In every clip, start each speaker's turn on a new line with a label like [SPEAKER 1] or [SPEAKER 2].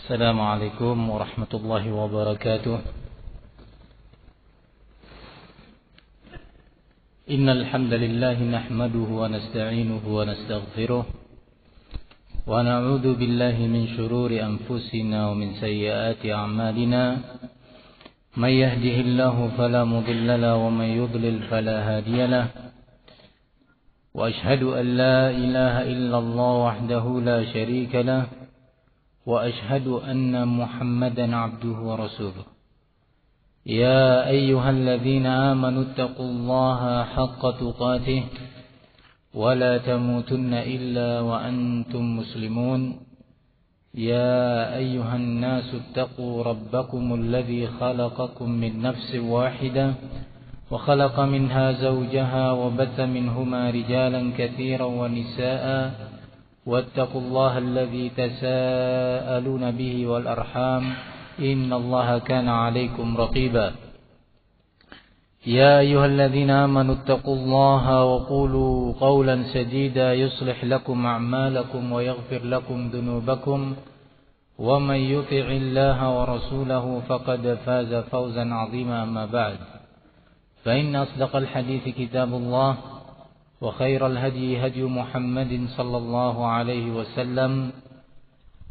[SPEAKER 1] السلام عليكم ورحمة الله وبركاته. إن الحمد لله نحمده ونستعينه ونستغفره ونعوذ بالله من شرور أنفسنا ومن سيئات أعمالنا من يهده الله فلا مضل له ومن يضلل فلا هادي له وأشهد أن لا إله إلا الله وحده لا شريك له وأشهد أن محمدا عبده ورسوله. يا أيها الذين آمنوا اتقوا الله حق تقاته ولا تموتن إلا وأنتم مسلمون. يا أيها الناس اتقوا ربكم الذي خلقكم من نفس واحدة وخلق منها زوجها وبث منهما رجالا كثيرا ونساء واتقوا الله الذي تساءلون به والأرحام إن الله كان عليكم رقيبا. يا أيها الذين آمنوا اتقوا الله وقولوا قولا سديدا يصلح لكم أعمالكم ويغفر لكم ذنوبكم ومن يطع الله ورسوله فقد فاز فوزا عظيما. أما بعد فإن أصدق الحديث كتاب الله وخير الهدي هدي محمد صلى الله عليه وسلم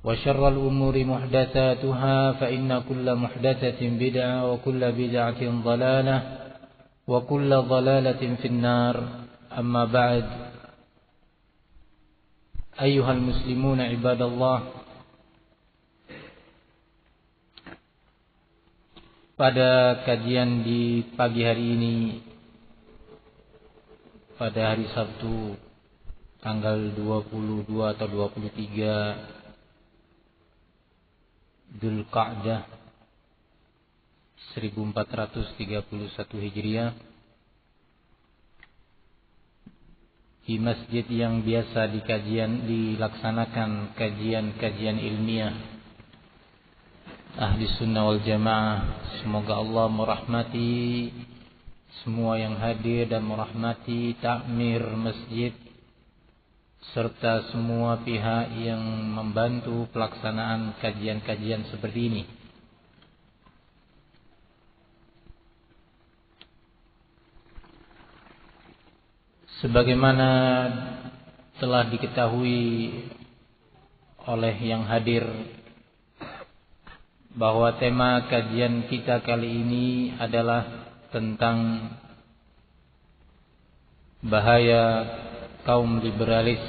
[SPEAKER 1] وشر الأمور محدثاتها فإن كل محدثة بدعة وكل بدعة ضلالة وكل ضلالة في النار. أما بعد أيها المسلمون عباد الله. Pada kajian di pagi hari ini, pada hari Sabtu tanggal 22 atau 23 Dzulqa'dah 1431 Hijriah, di masjid yang biasa dilaksanakan kajian-kajian ilmiah Ahli Sunnah wal Jamaah. Semoga Allah merahmati semua yang hadir dan merahmati takmir masjid serta semua pihak yang membantu pelaksanaan kajian-kajian seperti ini. Sebagaimana telah diketahui oleh yang hadir bahwa tema kajian kita kali ini adalah tentang bahaya kaum liberalis,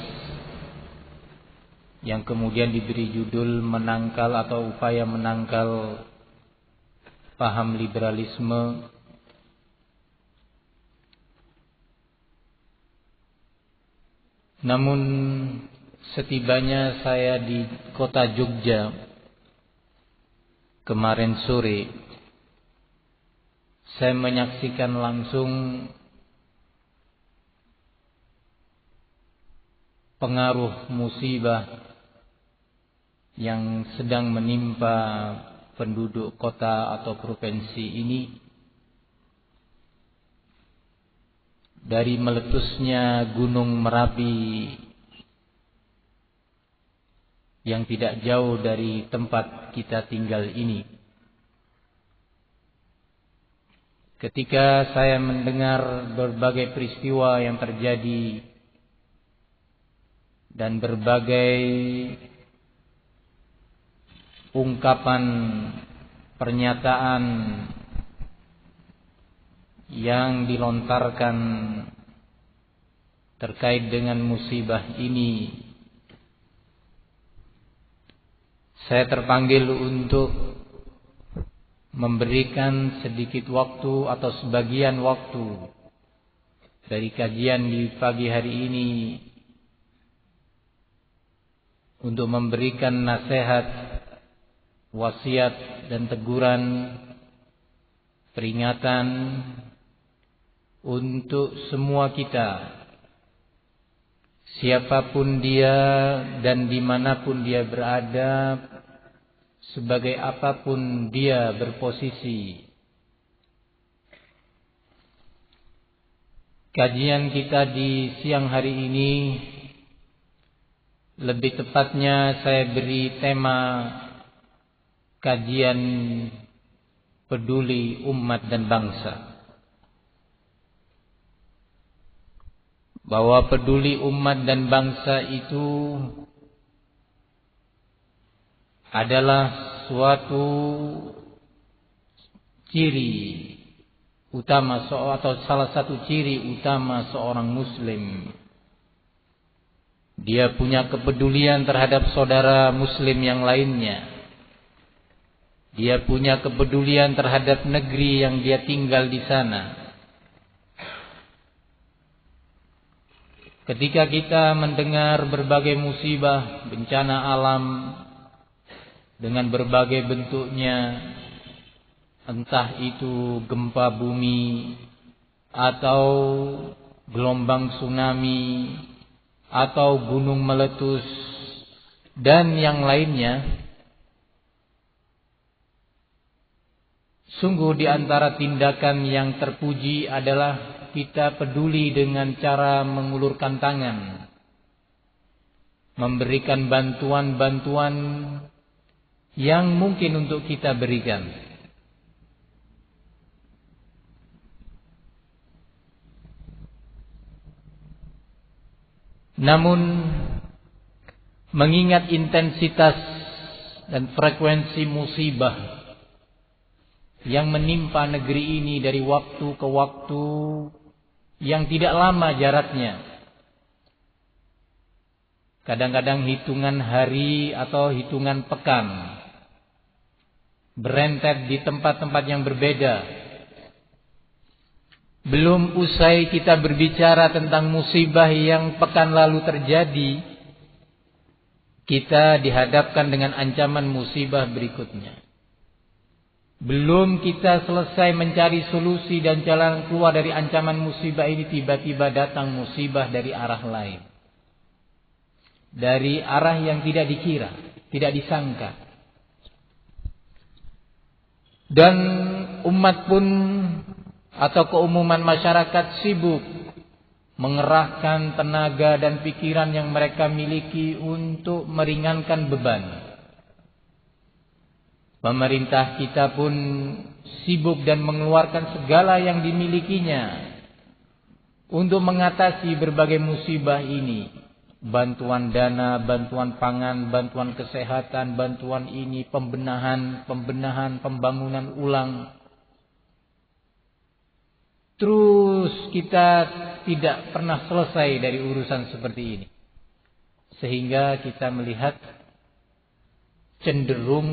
[SPEAKER 1] yang kemudian diberi judul menangkal atau upaya menangkal paham liberalisme. Namun setibanya saya di kota Jogja kemarin sore, saya menyaksikan langsung pengaruh musibah yang sedang menimpa penduduk kota atau provinsi ini, dari meletusnya Gunung Merapi yang tidak jauh dari tempat kita tinggal ini. Ketika saya mendengar berbagai peristiwa yang terjadi dan berbagai ungkapan pernyataan yang dilontarkan terkait dengan musibah ini, saya terpanggil untuk memberikan sedikit waktu atau sebagian waktu dari kajian di pagi hari ini untuk memberikan nasihat, wasiat dan teguran, peringatan untuk semua kita, siapapun dia dan dimanapun dia berada, sebagai apapun dia berposisi. Kajian kita di siang hari ini, lebih tepatnya saya beri tema kajian peduli umat dan bangsa, bahwa peduli umat dan bangsa itu adalah suatu ciri utama atau salah satu ciri utama seorang muslim. Dia punya kepedulian terhadap saudara muslim yang lainnya. Dia punya kepedulian terhadap negeri yang dia tinggal di sana. Ketika kita mendengar berbagai musibah, bencana alam dengan berbagai bentuknya, entah itu gempa bumi atau gelombang tsunami atau gunung meletus dan yang lainnya, sungguh di antara tindakan yang terpuji adalah kita peduli dengan cara mengulurkan tangan, memberikan bantuan-bantuan yang mungkin untuk kita berikan. Namun mengingat intensitas dan frekuensi musibah yang menimpa negeri ini dari waktu ke waktu yang tidak lama jaraknya, kadang-kadang hitungan hari atau hitungan pekan, berentet di tempat-tempat yang berbeda. Belum usai kita berbicara tentang musibah yang pekan lalu terjadi, kita dihadapkan dengan ancaman musibah berikutnya. Belum kita selesai mencari solusi dan jalan keluar dari ancaman musibah ini, tiba-tiba datang musibah dari arah lain. Dari arah yang tidak dikira, tidak disangka. Dan umat pun atau keumuman masyarakat sibuk mengerahkan tenaga dan pikiran yang mereka miliki untuk meringankan beban. Pemerintah kita pun sibuk dan mengeluarkan segala yang dimilikinya untuk mengatasi berbagai musibah ini. Bantuan dana, bantuan pangan, bantuan kesehatan, bantuan ini, pembenahan, pembangunan ulang. Terus kita tidak pernah selesai dari urusan seperti ini. Sehingga kita melihat cenderung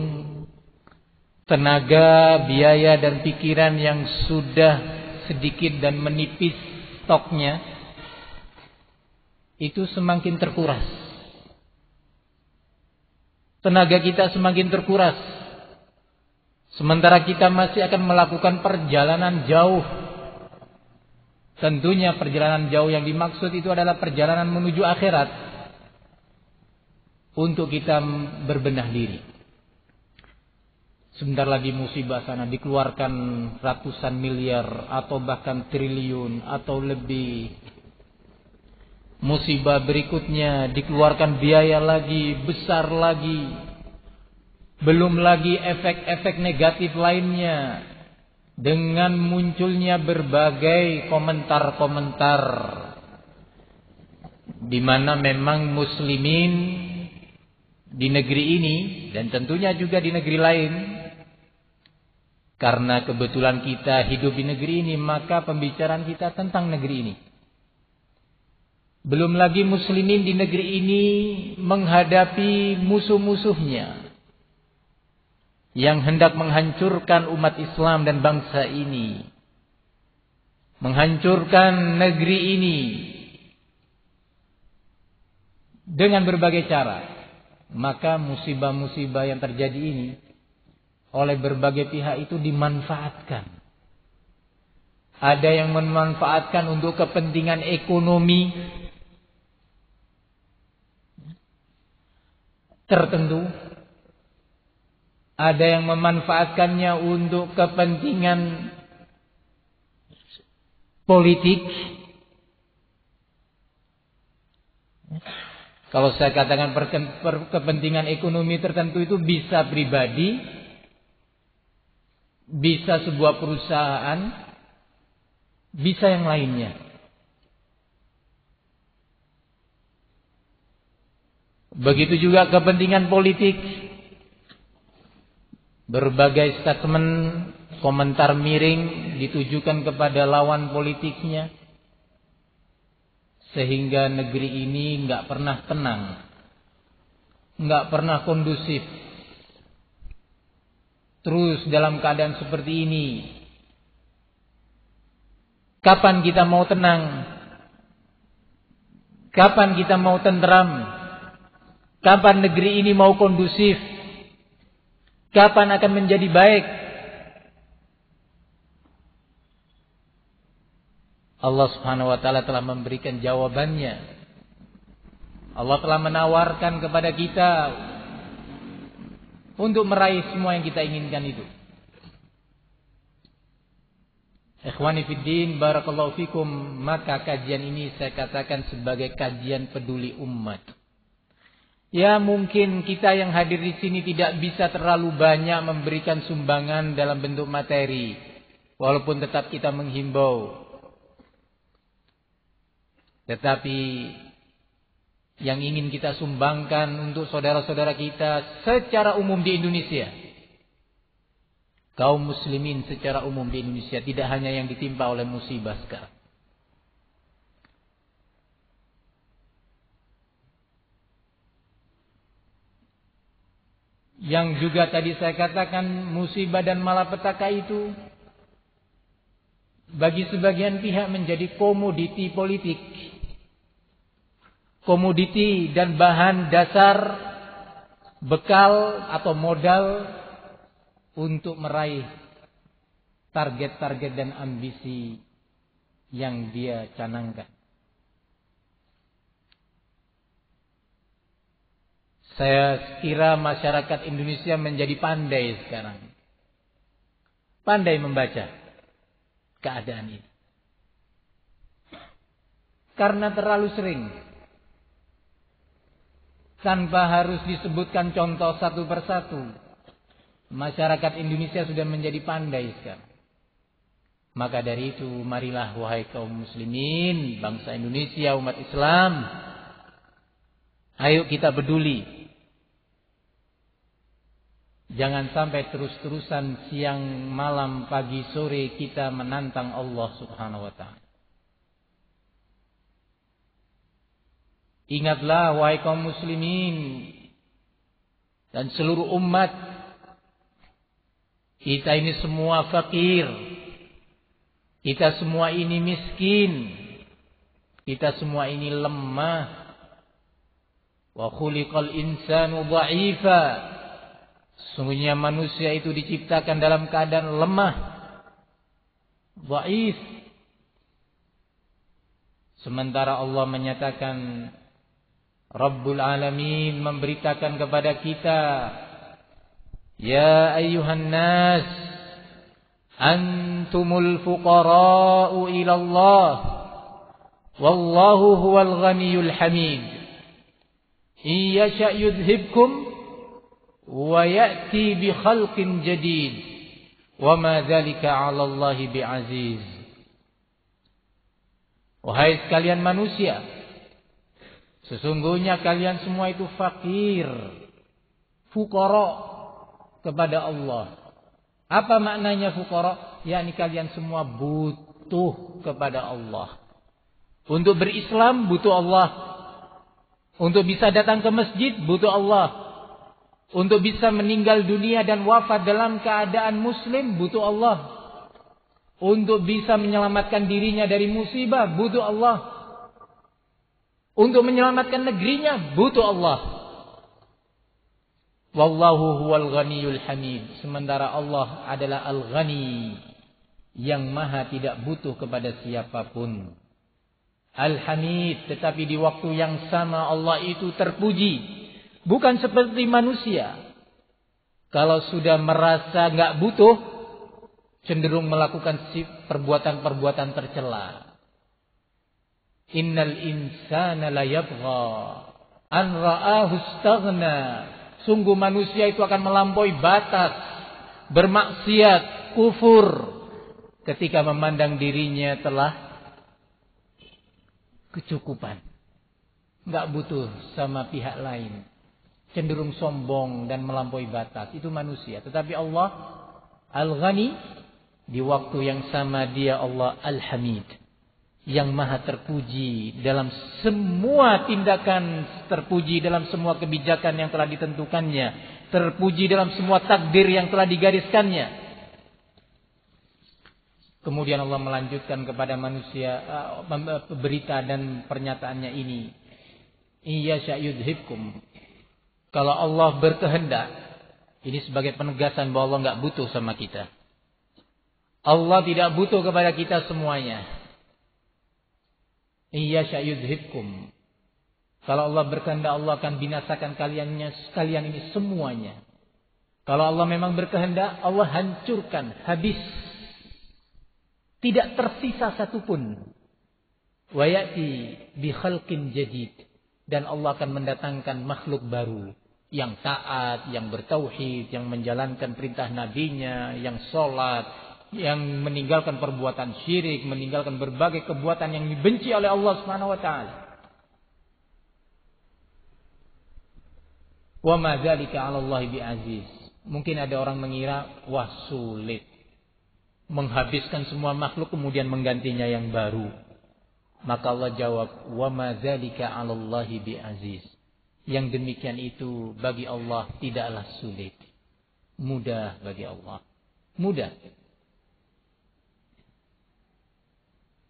[SPEAKER 1] tenaga, biaya dan pikiran yang sudah sedikit dan menipis stoknya itu semakin terkuras. Tenaga kita semakin terkuras. Sementara kita masih akan melakukan perjalanan jauh. Tentunya perjalanan jauh yang dimaksud itu adalah perjalanan menuju akhirat. Untuk kita berbenah diri. Sebentar lagi musibah sana dikeluarkan ratusan miliar atau bahkan triliun atau lebih. Musibah berikutnya dikeluarkan biaya lagi, besar lagi. Belum lagi efek-efek negatif lainnya. Dengan munculnya berbagai komentar-komentar di mana memang muslimin di negeri ini dan tentunya juga di negeri lain, karena kebetulan kita hidup di negeri ini, maka pembicaraan kita tentang negeri ini. Belum lagi muslimin di negeri ini menghadapi musuh-musuhnya yang hendak menghancurkan umat Islam dan bangsa ini, menghancurkan negeri ini dengan berbagai cara. Maka musibah-musibah yang terjadi ini oleh berbagai pihak itu dimanfaatkan. Ada yang memanfaatkan untuk kepentingan ekonomi tertentu. Ada yang memanfaatkannya untuk kepentingan politik. Kalau saya katakan kepentingan ekonomi tertentu itu bisa pribadi, bisa sebuah perusahaan, bisa yang lainnya. Begitu juga kepentingan politik. Berbagai statement, komentar miring ditujukan kepada lawan politiknya. Sehingga negeri ini nggak pernah tenang, nggak pernah kondusif. Terus dalam keadaan seperti ini, kapan kita mau tenang? Kapan kita mau tentram? Kapan negeri ini mau kondusif? Kapan akan menjadi baik? Allah Subhanahu wa taala telah memberikan jawabannya. Allah telah menawarkan kepada kita untuk meraih semua yang kita inginkan itu. Ikhwani fiddin, barakallahu fikum, maka kajian ini saya katakan sebagai kajian peduli umat. Ya, mungkin kita yang hadir di sini tidak bisa terlalu banyak memberikan sumbangan dalam bentuk materi, walaupun tetap kita menghimbau. Tetapi yang ingin kita sumbangkan untuk saudara-saudara kita secara umum di Indonesia, kaum muslimin secara umum di Indonesia, tidak hanya yang ditimpa oleh musibah sekarang. Yang juga tadi saya katakan musibah dan malapetaka itu bagi sebagian pihak menjadi komoditi politik, komoditi dan bahan dasar, bekal atau modal untuk meraih target-target dan ambisi yang dia canangkan. Saya kira masyarakat Indonesia menjadi pandai sekarang, pandai membaca keadaan ini, karena terlalu sering, tanpa harus disebutkan contoh satu persatu, masyarakat Indonesia sudah menjadi pandai sekarang. Maka dari itu, marilah wahai kaum muslimin, bangsa Indonesia, umat Islam, ayo kita peduli. Jangan sampai terus-terusan siang, malam, pagi, sore kita menantang Allah Subhanahu wa ta'ala. Ingatlah wahai kaum muslimin dan seluruh umat, kita ini semua fakir, kita semua ini miskin, kita semua ini lemah. Wa khuliqal insanu dha'ifa. Sungguhnya manusia itu diciptakan dalam keadaan lemah, dhaif. Sementara Allah menyatakan, Rabbul Alamin memberitakan kepada kita, Ya ayyuhan nas, antumul fuqara'u ilallah, wallahu huwal ghaniyul hamid. Iyasha yudhibkum, wa ya'ti bi khalqin jadid, wa ma dzalika 'ala Allahi bi'aziz. Wahai sekalian manusia, sesungguhnya kalian semua itu fakir, fuqara kepada Allah. Apa maknanya fuqara? Yakni kalian semua butuh kepada Allah. Untuk berislam butuh Allah. Untuk bisa datang ke masjid butuh Allah. Untuk bisa meninggal dunia dan wafat dalam keadaan muslim butuh Allah. Untuk bisa menyelamatkan dirinya dari musibah butuh Allah. Untuk menyelamatkan negerinya butuh Allah. Wallahu huwal ghaniyul hamid. Sementara Allah adalah al-ghani, yang maha tidak butuh kepada siapapun. Al-hamid, tetapi di waktu yang sama Allah itu terpuji. Bukan seperti manusia. Kalau sudah merasa enggak butuh, cenderung melakukan perbuatan-perbuatan tercela. Innal insana la yabgha an ra'ahu istaghna. Sungguh manusia itu akan melampaui batas, bermaksiat kufur ketika memandang dirinya telah kecukupan. Enggak butuh sama pihak lain. Cenderung sombong dan melampaui batas. Itu manusia. Tetapi Allah Al-Ghani, di waktu yang sama dia Allah Al-Hamid, yang maha terpuji dalam semua tindakan, terpuji dalam semua kebijakan yang telah ditentukannya, terpuji dalam semua takdir yang telah digariskannya. Kemudian Allah melanjutkan kepada manusia berita dan pernyataannya ini. Iya sya'yudhibkum. Kalau Allah berkehendak, ini sebagai penegasan bahwa Allah enggak butuh sama kita. Allah tidak butuh kepada kita semuanya. Iya sya'yudhibkum. Kalau Allah berkehendak, Allah akan binasakan kalian ini semuanya. Kalau Allah memang berkehendak, Allah hancurkan, habis. Tidak tersisa satupun. Wa ya'ti bi khalqin jadid. Dan Allah akan mendatangkan makhluk baru. Yang taat, yang bertauhid, yang menjalankan perintah nabinya, yang sholat, yang meninggalkan perbuatan syirik, meninggalkan berbagai perbuatan yang dibenci oleh Allah Subhanahu wa taala. Wa ma dzalika 'ala Allah bi'aziz. Mungkin ada orang mengira, wah sulit menghabiskan semua makhluk kemudian menggantinya yang baru. Maka Allah jawab, wa ma dzalika 'ala Allah bi'aziz. Yang demikian itu bagi Allah tidaklah sulit. Mudah bagi Allah. Mudah.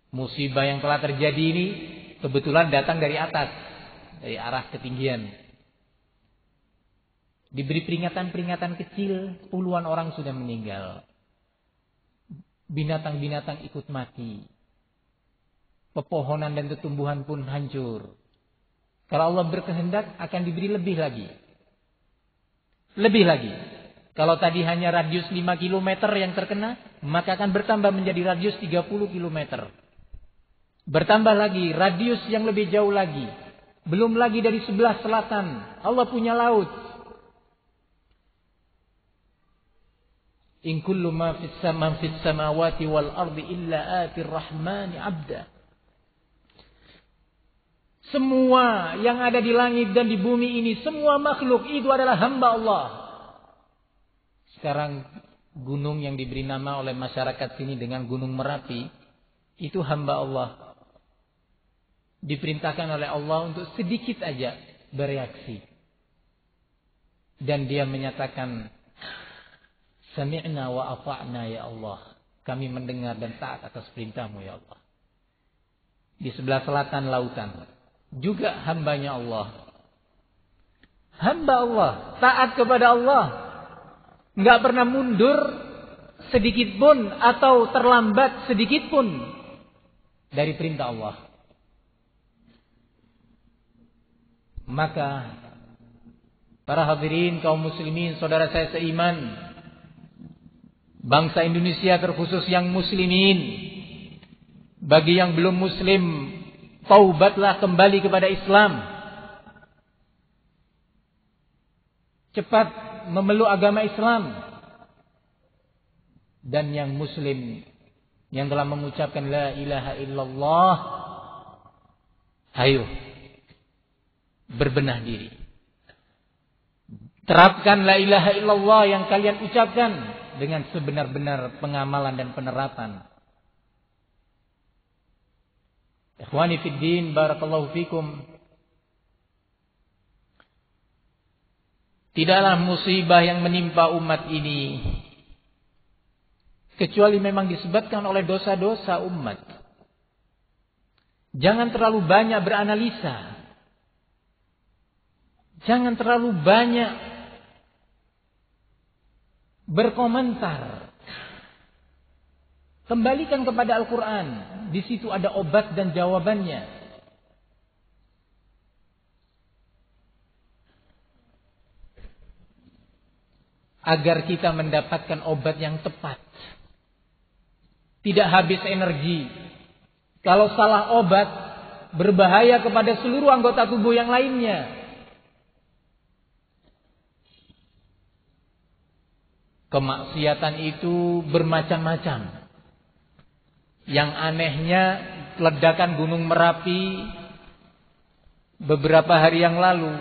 [SPEAKER 1] Musibah yang telah terjadi ini kebetulan datang dari atas, dari arah ketinggian. Diberi peringatan-peringatan kecil, puluhan orang sudah meninggal. Binatang-binatang ikut mati. Pepohonan dan tumbuhan pun hancur. Kalau Allah berkehendak akan diberi lebih lagi. Lebih lagi. Kalau tadi hanya radius 5 km yang terkena, maka akan bertambah menjadi radius 30 km. Bertambah lagi radius yang lebih jauh lagi. Belum lagi dari sebelah selatan. Allah punya laut. In kullu ma fis samawati wal ardi illa atir rahmani 'abda. Semua yang ada di langit dan di bumi ini, semua makhluk itu adalah hamba Allah. Sekarang gunung yang diberi nama oleh masyarakat sini dengan Gunung Merapi, itu hamba Allah. Diperintahkan oleh Allah untuk sedikit aja bereaksi. Dan dia menyatakan, Sami'na wa ata'na ya Allah. Kami mendengar dan taat atas perintahmu ya Allah. Di sebelah selatan lautan. Juga hambanya Allah. Hamba Allah. Taat kepada Allah. Enggak pernah mundur sedikit pun atau terlambat sedikit pun dari perintah Allah. Maka para hadirin kaum muslimin, saudara saya seiman, bangsa Indonesia terkhusus yang muslimin, bagi yang belum muslim, taubatlah kembali kepada Islam. Cepat memeluk agama Islam. Dan yang muslim yang telah mengucapkan la ilaha illallah, ayo berbenah diri. Terapkan la ilaha illallah yang kalian ucapkan dengan sebenar-benar pengamalan dan penerapan. Ikhwani fid din, barakallahu fikum. Tidaklah musibah yang menimpa umat ini kecuali memang disebabkan oleh dosa-dosa umat. Jangan terlalu banyak beranalisa. Jangan terlalu banyak berkomentar. Kembalikan kepada Al-Quran. Di situ ada obat dan jawabannya. Agar kita mendapatkan obat yang tepat. Tidak habis energi. Kalau salah obat, berbahaya kepada seluruh anggota tubuh yang lainnya. Kemaksiatan itu bermacam-macam. Yang anehnya, ledakan Gunung Merapi beberapa hari yang lalu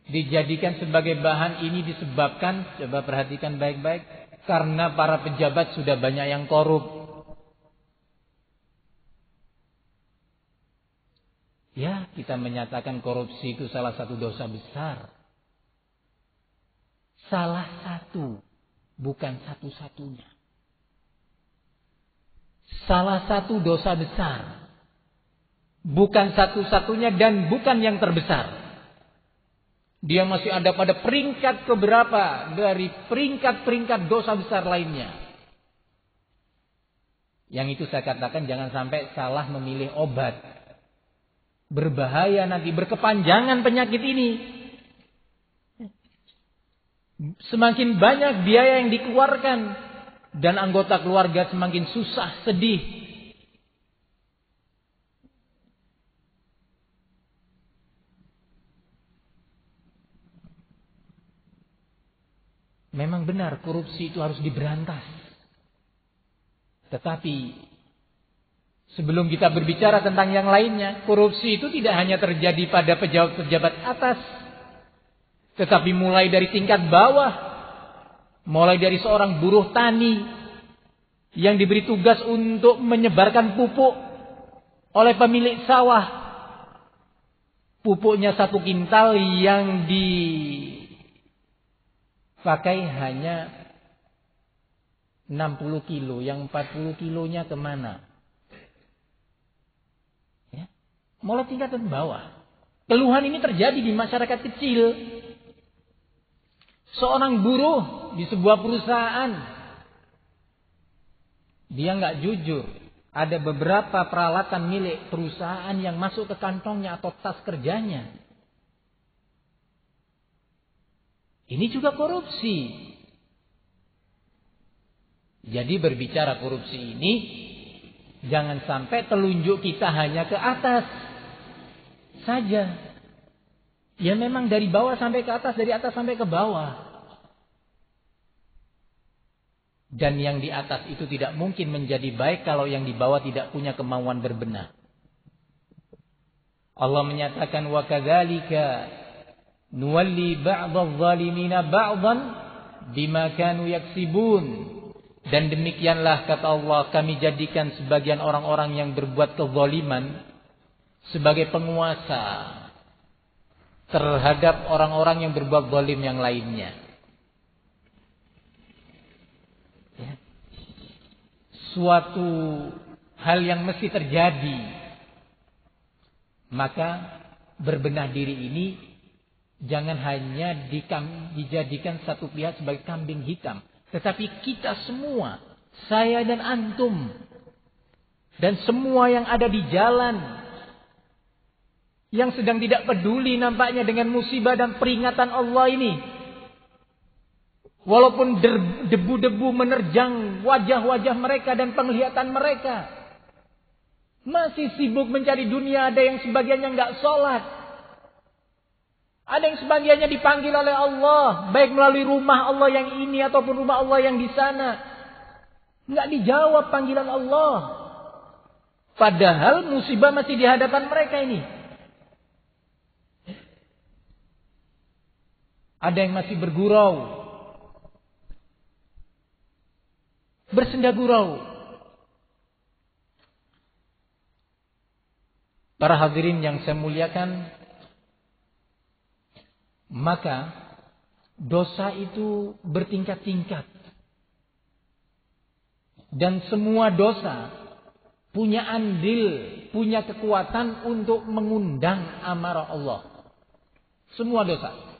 [SPEAKER 1] dijadikan sebagai bahan. Ini disebabkan, coba perhatikan baik-baik, karena para pejabat sudah banyak yang korup. Ya, kita menyatakan korupsi itu salah satu dosa besar. Salah satu, bukan satu-satunya. Salah satu dosa besar. Bukan satu-satunya dan bukan yang terbesar. Dia masih ada pada peringkat keberapa dari peringkat-peringkat dosa besar lainnya. Yang itu saya katakan jangan sampai salah memilih obat. Berbahaya nanti, berkepanjangan penyakit ini. Semakin banyak biaya yang dikeluarkan dan anggota keluarga semakin susah, sedih. Memang benar korupsi itu harus diberantas. Tetapi sebelum kita berbicara tentang yang lainnya, korupsi itu tidak hanya terjadi pada pejabat-pejabat atas, tetapi mulai dari tingkat bawah, mulai dari seorang buruh tani yang diberi tugas untuk menyebarkan pupuk oleh pemilik sawah. Pupuknya 1 kintal yang dipakai hanya 60 kilo, yang 40 kilonya kemana? Ya. Mulai tingkatan bawah. Keluhan ini terjadi di masyarakat kecil. Seorang buruh di sebuah perusahaan, dia nggak jujur. Ada beberapa peralatan milik perusahaan yang masuk ke kantongnya atau tas kerjanya. Ini juga korupsi. Jadi berbicara korupsi ini, jangan sampai telunjuk kita hanya ke atas saja. Ya memang dari bawah sampai ke atas, dari atas sampai ke bawah. Dan yang di atas itu tidak mungkin menjadi baik kalau yang di bawah tidak punya kemauan berbenah. Allah menyatakan wa kadzalika nuwalli ba'dadh zalimina ba'dhan bima kanu yaksibun. Dan demikianlah kata Allah, kami jadikan sebagian orang-orang yang berbuat kezaliman sebagai penguasa terhadap orang-orang yang berbuat zalim yang lainnya. Ya. Suatu hal yang mesti terjadi. Maka berbenah diri ini jangan hanya dijadikan satu pihak sebagai kambing hitam. Tetapi kita semua, saya dan antum, dan semua yang ada di jalan, yang sedang tidak peduli nampaknya dengan musibah dan peringatan Allah ini. Walaupun debu-debu menerjang wajah-wajah mereka dan penglihatan mereka, masih sibuk mencari dunia. Ada yang sebagiannya nggak sholat, ada yang sebagiannya dipanggil oleh Allah, baik melalui rumah Allah yang ini ataupun rumah Allah yang di sana. Nggak dijawab panggilan Allah. Padahal musibah masih di hadapan mereka ini. Ada yang masih bergurau, bersenda gurau. Para hadirin yang saya muliakan, maka dosa itu bertingkat-tingkat. Dan semua dosa punya andil, punya kekuatan untuk mengundang amarah Allah. Semua dosa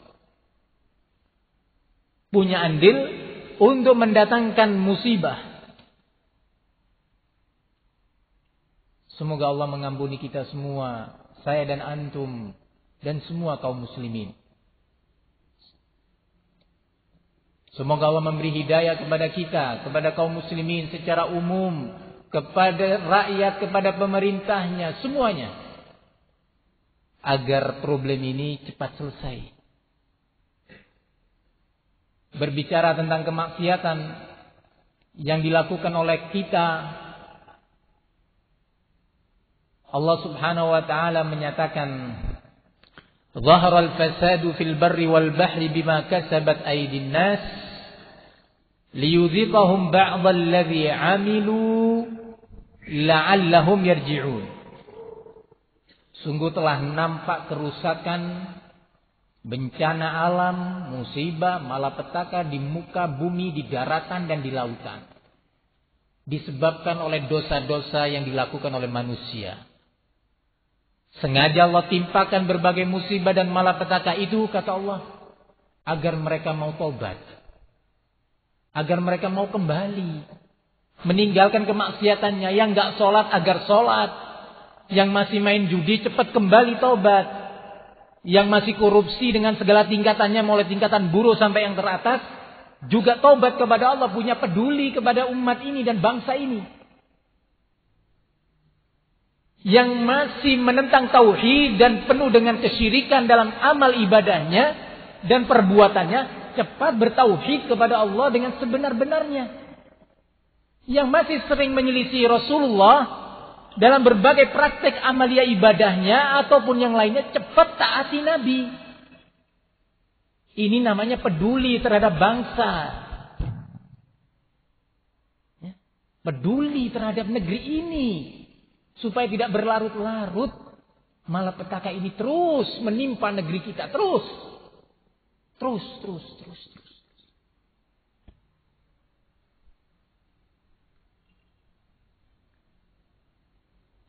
[SPEAKER 1] punya andil untuk mendatangkan musibah. Semoga Allah mengampuni kita semua, saya dan antum, dan semua kaum muslimin. Semoga Allah memberi hidayah kepada kita, kepada kaum muslimin secara umum, kepada rakyat, kepada pemerintahnya, semuanya. Agar problem ini cepat selesai. berbicara tentang kemaksiatan yang dilakukan oleh kita, Allah Subhanahu wa taala menyatakan, "Dhaharal fasadu fil barri wal bahri bima kasabat aydin nas liyudhiqahum ba'dal ladzi 'amilu la'allahum yarji'un." Sungguh telah nampak kerusakan, bencana alam, musibah, malapetaka di muka bumi, di daratan dan di lautan, disebabkan oleh dosa-dosa yang dilakukan oleh manusia. Sengaja Allah timpakan berbagai musibah dan malapetaka itu, kata Allah, agar mereka mau tobat, agar mereka mau kembali, meninggalkan kemaksiatannya. Yang gak sholat agar sholat, yang masih main judi cepat kembali tobat, yang masih korupsi dengan segala tingkatannya, mulai tingkatan buruh sampai yang teratas, juga tobat kepada Allah, punya peduli kepada umat ini dan bangsa ini. Yang masih menentang tauhid dan penuh dengan kesyirikan dalam amal ibadahnya dan perbuatannya, cepat bertauhid kepada Allah dengan sebenar-benarnya. Yang masih sering menyelisih Rasulullah dalam berbagai praktek amalia ibadahnya ataupun yang lainnya, cepat taati Nabi. Ini namanya peduli terhadap bangsa, peduli terhadap negeri ini, supaya tidak berlarut-larut malapetaka ini terus menimpa negeri kita, terus.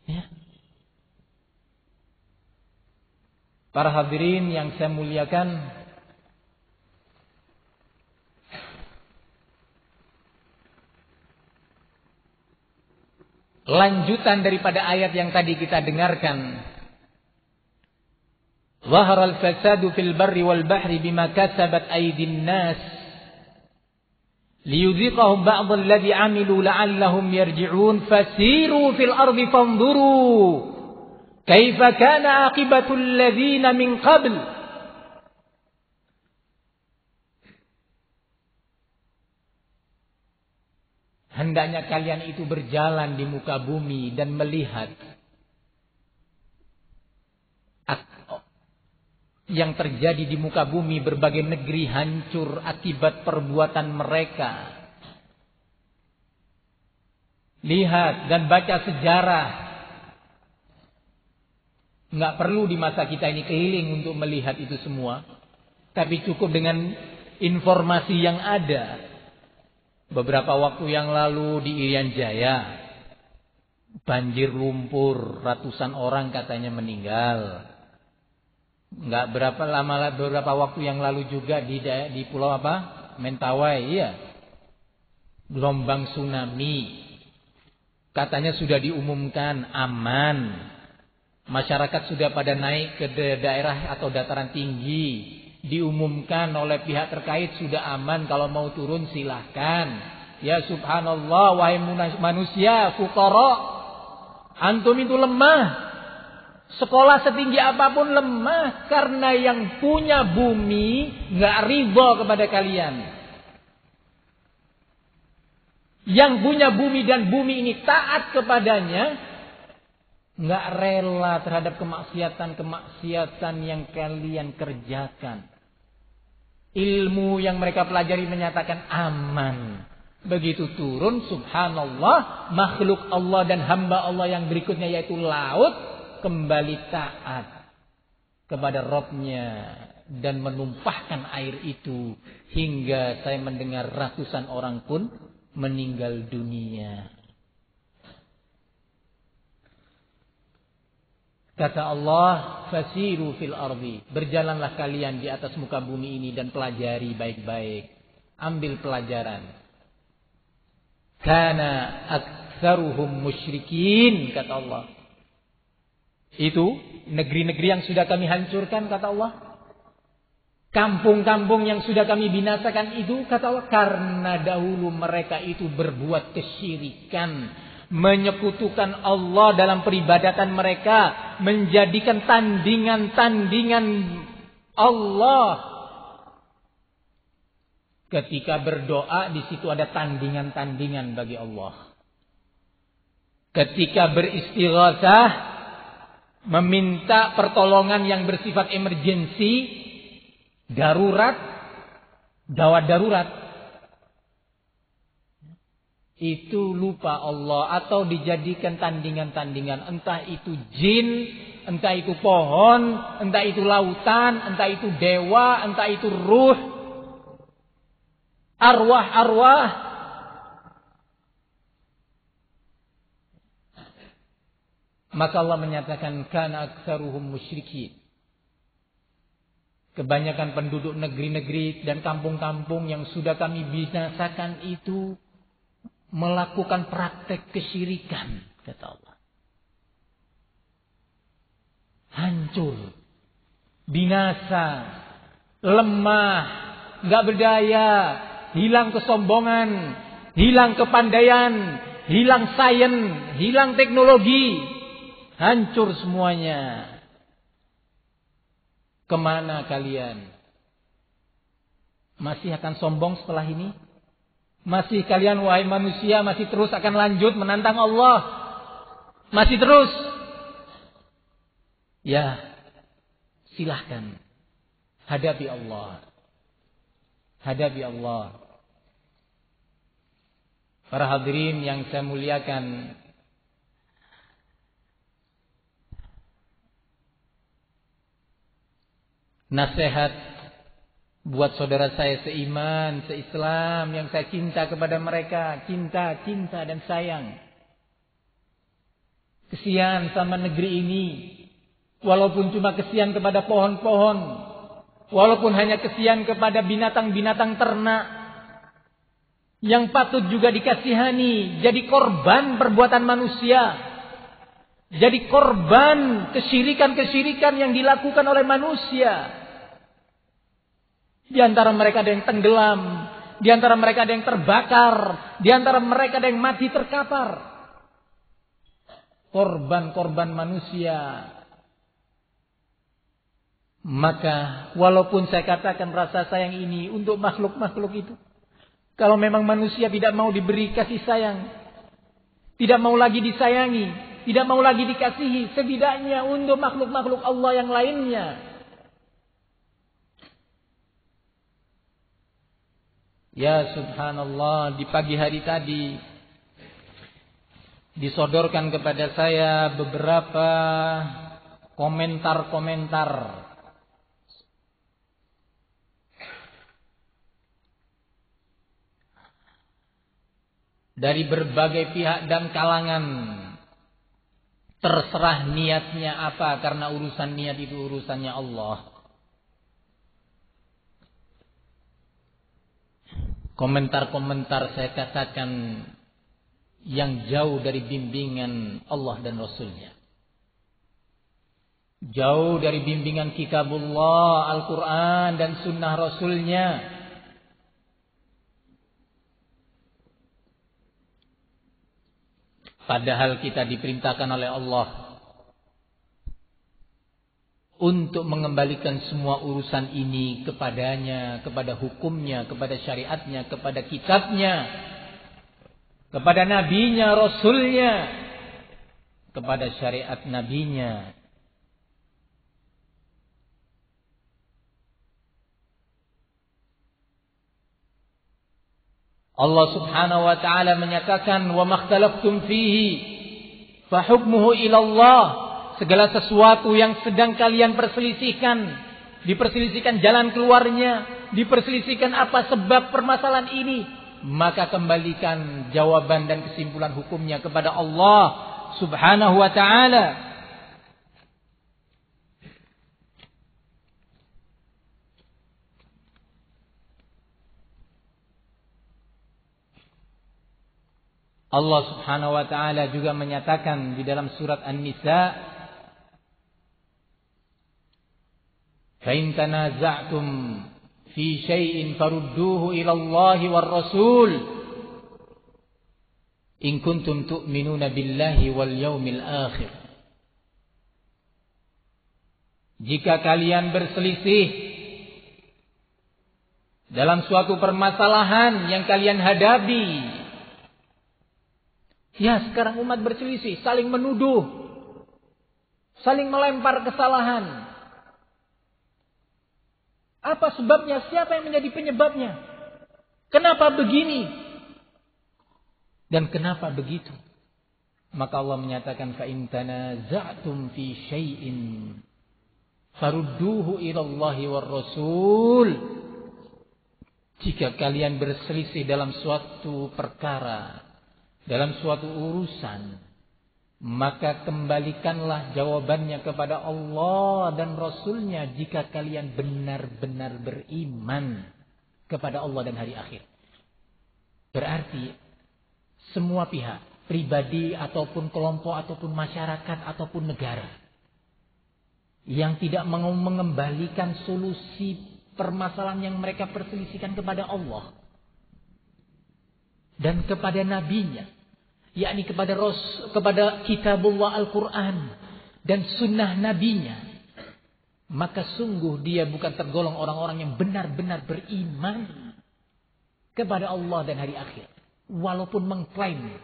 [SPEAKER 1] Ya. Para hadirin yang saya muliakan, lanjutan daripada ayat yang tadi kita dengarkan, Zaharal fasadu fil barri wal bahri bima kasabat aydin nas liyudhiqahum ba'dal ladzi 'amilu la'allahum yarji'un fasiru fil ardi fanzuru kaifa kana 'aqibatul ladzina min qabl. Hendaknya kalian itu berjalan di muka bumi dan melihat yang terjadi di muka bumi, berbagai negeri hancur akibat perbuatan mereka. Lihat dan baca sejarah. Nggak perlu di masa kita ini keliling untuk melihat itu semua, tapi cukup dengan informasi yang ada. Beberapa waktu yang lalu di Irian Jaya, banjir lumpur, ratusan orang katanya meninggal. Beberapa waktu yang lalu juga di pulau Mentawai, iya. Gelombang tsunami. Katanya sudah diumumkan aman. Masyarakat sudah pada naik ke daerah atau dataran tinggi. Diumumkan oleh pihak terkait sudah aman, kalau mau turun silahkan. Ya subhanallah, wahai manusia fuqara, antum itu lemah. Sekolah setinggi apapun lemah, karena yang punya bumi nggak ridho kepada kalian. Yang punya bumi dan bumi ini taat kepadanya, nggak rela terhadap kemaksiatan yang kalian kerjakan. Ilmu yang mereka pelajari menyatakan aman. Begitu turun, subhanallah, makhluk Allah dan hamba Allah yang berikutnya yaitu laut, kembali taat kepada Rabb-Nya dan menumpahkan air itu hingga saya mendengar ratusan orang pun meninggal dunia. Kata Allah, fasiru fil ardi, berjalanlah kalian di atas muka bumi ini dan pelajari baik-baik. Ambil pelajaran. Kana aktsaruhum musyrikin, kata Allah. Itu negeri-negeri yang sudah kami hancurkan, kata Allah. Kampung-kampung yang sudah kami binasakan itu, kata Allah, karena dahulu mereka itu berbuat kesyirikan, menyekutukan Allah dalam peribadatan mereka, menjadikan tandingan-tandingan Allah Ketika berdoa di situ ada tandingan-tandingan bagi Allah. Ketika beristighatsah, meminta pertolongan yang bersifat emergensi, darurat, gawat darurat, itu lupa Allah atau dijadikan tandingan-tandingan, entah itu jin, entah itu pohon, entah itu lautan, entah itu dewa, entah itu ruh, arwah-arwah. Maka Allah menyatakan kana aktsaruhum musyrikin. Kebanyakan penduduk negeri-negeri dan kampung-kampung yang sudah kami binasakan itu melakukan praktek kesyirikan, kata Allah. Hancur, binasa, lemah, enggak berdaya, hilang kesombongan, hilang kepandaian, hilang sains, hilang teknologi, hancur semuanya. Kemana kalian? Masih akan sombong setelah ini? Masih kalian wahai manusia masih terus akan lanjut menantang Allah? Masih terus? Ya, silahkan. Hadapi Allah. Hadapi Allah. Para hadirin yang saya muliakan, nasihat buat saudara saya seiman, seislam yang saya cinta kepada mereka, cinta dan sayang. Kesian sama negeri ini, walaupun cuma kesian kepada pohon-pohon, walaupun hanya kesian kepada binatang-binatang ternak, yang patut juga dikasihani, jadi korban perbuatan manusia, jadi korban kesyirikan-kesyirikan yang dilakukan oleh manusia. Di antara mereka ada yang tenggelam, di antara mereka ada yang terbakar, di antara mereka ada yang mati terkapar. Korban-korban manusia. Maka walaupun saya katakan rasa sayang ini untuk makhluk-makhluk itu, kalau memang manusia tidak mau diberi kasih sayang, tidak mau lagi disayangi, tidak mau lagi dikasihi, setidaknya untuk makhluk-makhluk Allah yang lainnya. Ya subhanallah, di pagi hari tadi disodorkan kepada saya beberapa komentar-komentar dari berbagai pihak dan kalangan. Terserah niatnya apa, karena urusan niat itu urusannya Allah. Komentar-komentar saya katakan yang jauh dari bimbingan Allah dan Rasulnya. Jauh dari bimbingan kitabullah, Al-Quran dan sunnah Rasulnya. Padahal kita diperintahkan oleh Allah untuk mengembalikan semua urusan ini kepadanya, kepada hukumnya, kepada syariatnya, kepada kitabnya, kepada nabinya, rasulnya, kepada syariat nabinya. Allah subhanahu wa ta'ala menyatakan, wa makhtalaftum fihi fahukmuhu ilallah. Segala sesuatu yang sedang kalian perselisihkan, diperselisihkan jalan keluarnya, diperselisihkan apa sebab permasalahan ini, maka kembalikan jawaban dan kesimpulan hukumnya kepada Allah subhanahu wa ta'ala. Allah subhanahu wa ta'ala juga menyatakan di dalam surat An-Nisa, فَإِن تَنَازَعْتُمْ فِي شَيْءٍ فَرُدُّوهُ إِلَى اللَّهِ وَالرَّسُولِ إِن كُنتُمْ تُؤْمِنُونَ بِاللَّهِ وَالْيَوْمِ الْآخِرِ. Jika kalian berselisih dalam suatu permasalahan yang kalian hadapi. Ya, sekarang umat berselisih, saling menuduh, saling melempar kesalahan. Apa sebabnya? Siapa yang menjadi penyebabnya? Kenapa begini? Dan kenapa begitu? Maka Allah menyatakan, fa in tanaza'tum fi syai'in farudduhu ila Allahi war Rasul. Jika kalian berselisih dalam suatu perkara, dalam suatu urusan, maka kembalikanlah jawabannya kepada Allah dan Rasulnya jika kalian benar-benar beriman kepada Allah dan hari akhir. Berarti semua pihak, pribadi ataupun kelompok ataupun masyarakat ataupun negara, yang tidak mau mengembalikan solusi permasalahan yang mereka perselisihkan kepada Allah dan kepada nabinya, yakni kepada kitabullah Al-Quran dan sunnah nabinya, maka sungguh dia bukan tergolong orang-orang yang benar-benar beriman kepada Allah dan hari akhir, walaupun mengklaim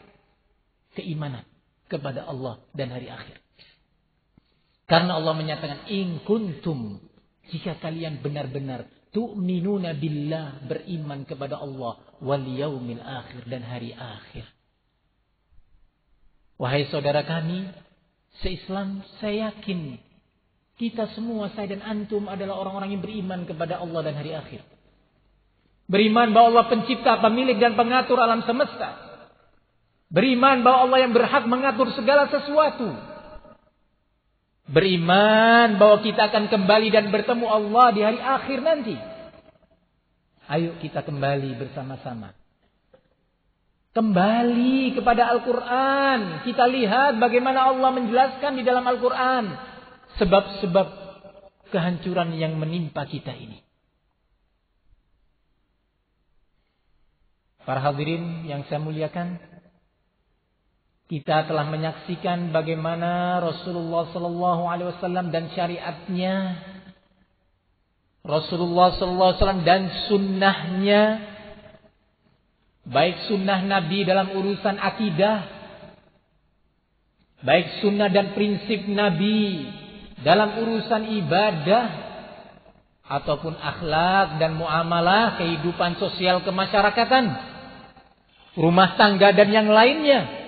[SPEAKER 1] keimanan kepada Allah dan hari akhir. Karena Allah menyatakan, in kuntum, jika kalian benar-benar tu'minuna billah, beriman kepada Allah, wal yaumil akhir, dan hari akhir. Wahai saudara kami se-Islam, saya yakin kita semua, saya dan antum, adalah orang-orang yang beriman kepada Allah dan hari akhir. Beriman bahwa Allah pencipta, pemilik dan pengatur alam semesta. Beriman bahwa Allah yang berhak mengatur segala sesuatu. Beriman bahwa kita akan kembali dan bertemu Allah di hari akhir nanti. Ayo kita kembali bersama-sama. Kembali kepada Al-Quran. Kita lihat bagaimana Allah menjelaskan di dalam Al-Quran sebab-sebab kehancuran yang menimpa kita ini. Para hadirin yang saya muliakan, kita telah menyaksikan bagaimana Rasulullah SAW dan syariatnya, Rasulullah SAW dan sunnahnya, baik sunnah Nabi dalam urusan akidah, baik sunnah dan prinsip Nabi dalam urusan ibadah, ataupun akhlak dan muamalah, kehidupan sosial kemasyarakatan, rumah tangga dan yang lainnya,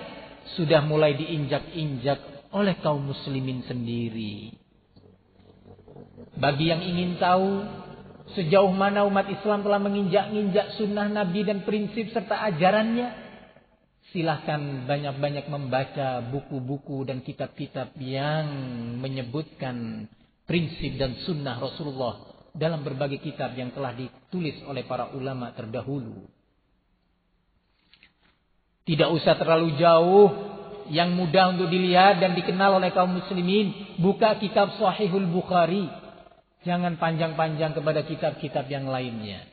[SPEAKER 1] sudah mulai diinjak-injak oleh kaum muslimin sendiri. Bagi yang ingin tahu sejauh mana umat Islam telah menginjak-injak sunnah Nabi dan prinsip serta ajarannya, silahkan banyak-banyak membaca buku-buku dan kitab-kitab yang menyebutkan prinsip dan sunnah Rasulullah dalam berbagai kitab yang telah ditulis oleh para ulama terdahulu. Tidak usah terlalu jauh, yang mudah untuk dilihat dan dikenal oleh kaum muslimin, buka kitab Sahihul Bukhari. Jangan panjang-panjang kepada kitab-kitab yang lainnya.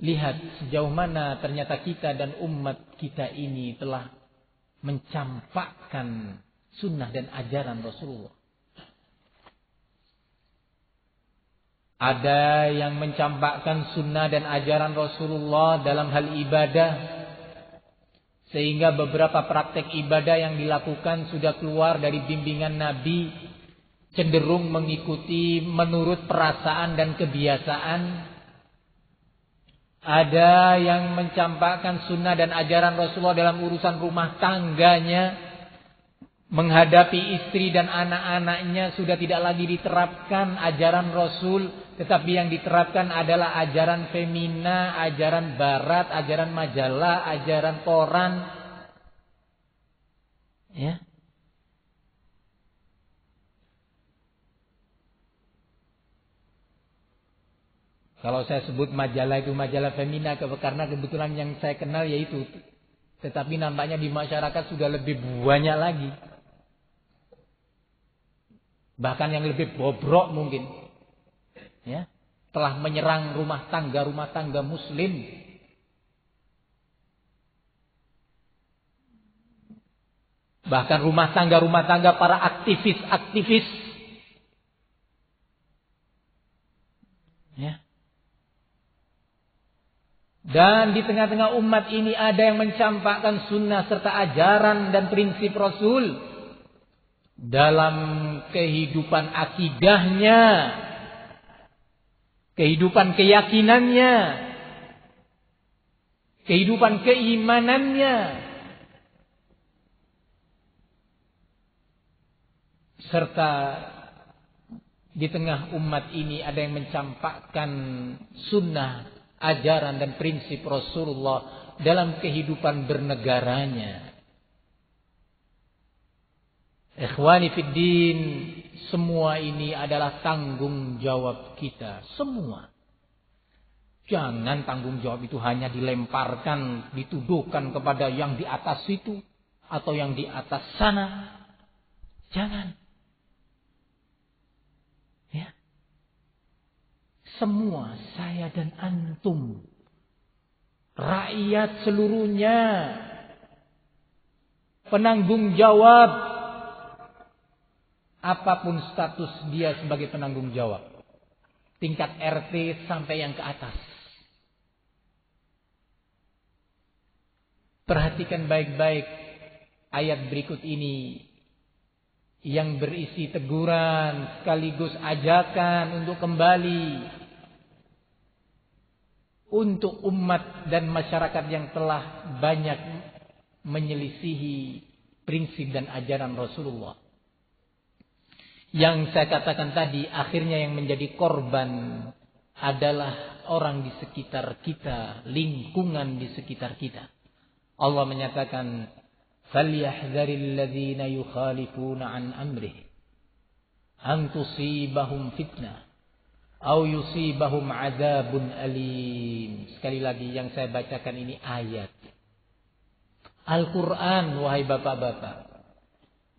[SPEAKER 1] Lihat sejauh mana ternyata kita dan umat kita ini telah mencampakkan sunnah dan ajaran Rasulullah. Ada yang mencampakkan sunnah dan ajaran Rasulullah dalam hal ibadah, sehingga beberapa praktek ibadah yang dilakukan sudah keluar dari bimbingan Nabi, cenderung mengikuti menurut perasaan dan kebiasaan. Ada yang mencampakkan sunnah dan ajaran Rasulullah dalam urusan rumah tangganya, menghadapi istri dan anak-anaknya sudah tidak lagi diterapkan ajaran Rasul, tetapi yang diterapkan adalah ajaran femina, ajaran barat, ajaran majalah, ajaran koran. Ya. Kalau saya sebut majalah itu majalah femina karena kebetulan yang saya kenal yaitu, tetapi nampaknya di masyarakat sudah lebih banyak lagi. Bahkan yang lebih bobrok mungkin, ya, telah menyerang rumah tangga muslim. Bahkan rumah tangga para aktivis Ya. Dan di tengah-tengah umat ini ada yang mencampakkan sunnah serta ajaran dan prinsip Rasul dalam kehidupan akidahnya, kehidupan keyakinannya, kehidupan keimanannya, serta di tengah umat ini ada yang mencampakkan sunnah, ajaran dan prinsip Rasulullah dalam kehidupan bernegaranya. Ikhwani fiddin, semua ini adalah tanggung jawab kita semua. Jangan tanggung jawab itu hanya dilemparkan, dituduhkan kepada yang di atas itu atau yang di atas sana. Jangan. Ya. Semua, saya dan antum, rakyat seluruhnya, penanggung jawab. Apapun status dia sebagai penanggung jawab. Tingkat RT sampai yang ke atas. Perhatikan baik-baik ayat berikut ini. Yang berisi teguran sekaligus ajakan untuk kembali. Untuk umat dan masyarakat yang telah banyak menyelisihi prinsip dan ajaran Rasulullah. Yang saya katakan tadi, akhirnya yang menjadi korban adalah orang di sekitar kita, lingkungan di sekitar kita. Allah menyatakan, "Falyahdharil ladzina yukhalifuna an amrihi an tusibahum fitnah aw yusibahum adzabun alim." Sekali lagi yang saya bacakan ini ayat Al-Quran, wahai bapak-bapak.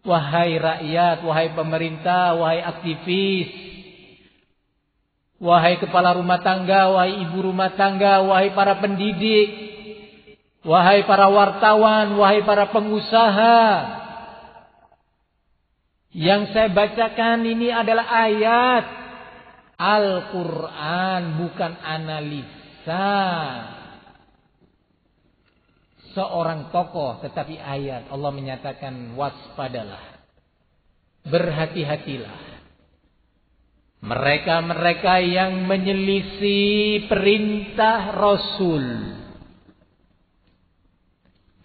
[SPEAKER 1] Wahai rakyat, wahai pemerintah, wahai aktivis, wahai kepala rumah tangga, wahai ibu rumah tangga, wahai para pendidik, wahai para wartawan, wahai para pengusaha. Yang saya bacakan ini adalah ayat Al-Quran, bukan analisa seorang tokoh, tetapi ayat. Allah menyatakan waspadalah, berhati-hatilah mereka-mereka yang menyelisih perintah Rasul,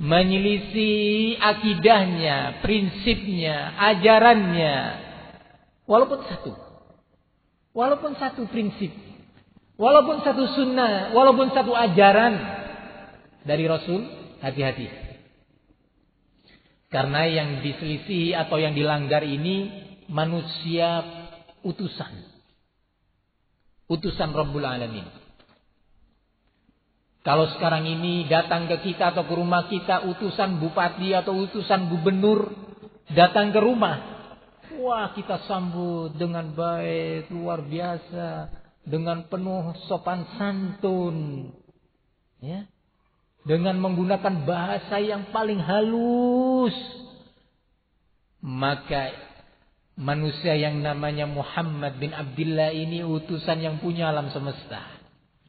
[SPEAKER 1] menyelisih akidahnya, prinsipnya, ajarannya, walaupun satu prinsip, walaupun satu sunnah, walaupun satu ajaran dari Rasul. Hati-hati. Karena yang diselisihi atau yang dilanggar ini manusia utusan. Utusan Rabbul Alamin. Kalau sekarang ini datang ke kita atau ke rumah kita utusan bupati atau utusan gubernur datang ke rumah. Wah, kita sambut dengan baik, luar biasa. Dengan penuh sopan santun. Ya. Dengan menggunakan bahasa yang paling halus. Maka manusia yang namanya Muhammad bin Abdullah ini utusan yang punya alam semesta.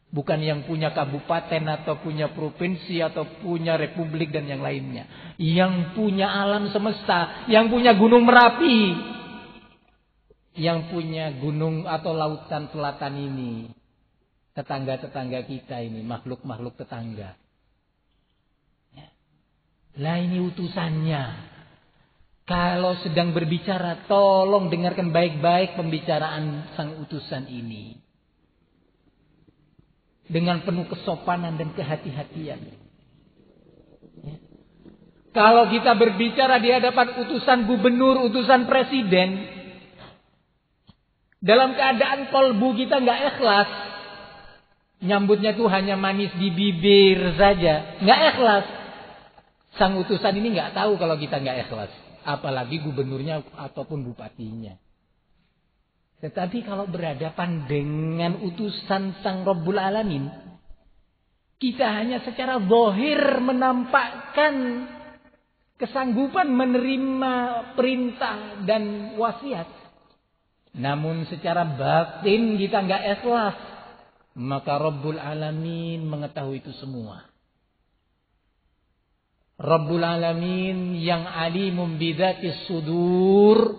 [SPEAKER 1] Bukan yang punya kabupaten atau punya provinsi atau punya republik dan yang lainnya. Yang punya alam semesta. Yang punya gunung Merapi. Yang punya gunung atau lautan selatan ini. Tetangga-tetangga kita ini. Makhluk-makhluk tetangga. Lah ini utusannya. Kalau sedang berbicara, tolong dengarkan baik-baik pembicaraan sang utusan ini. Dengan penuh kesopanan dan kehati-hatian. Ya. Kalau kita berbicara di hadapan utusan gubernur, utusan presiden, dalam keadaan kolbu kita nggak ikhlas, nyambutnya tuh hanya manis di bibir saja, nggak ikhlas. Sang utusan ini nggak tahu kalau kita nggak ikhlas, apalagi gubernurnya ataupun bupatinya. Tetapi kalau berhadapan dengan utusan sang Rabbul Alamin, kita hanya secara zahir menampakkan kesanggupan menerima perintah dan wasiat. Namun secara batin kita nggak ikhlas. Maka Rabbul Alamin mengetahui itu semua. Rabbul Alamin yang alimum bidzatis sudur,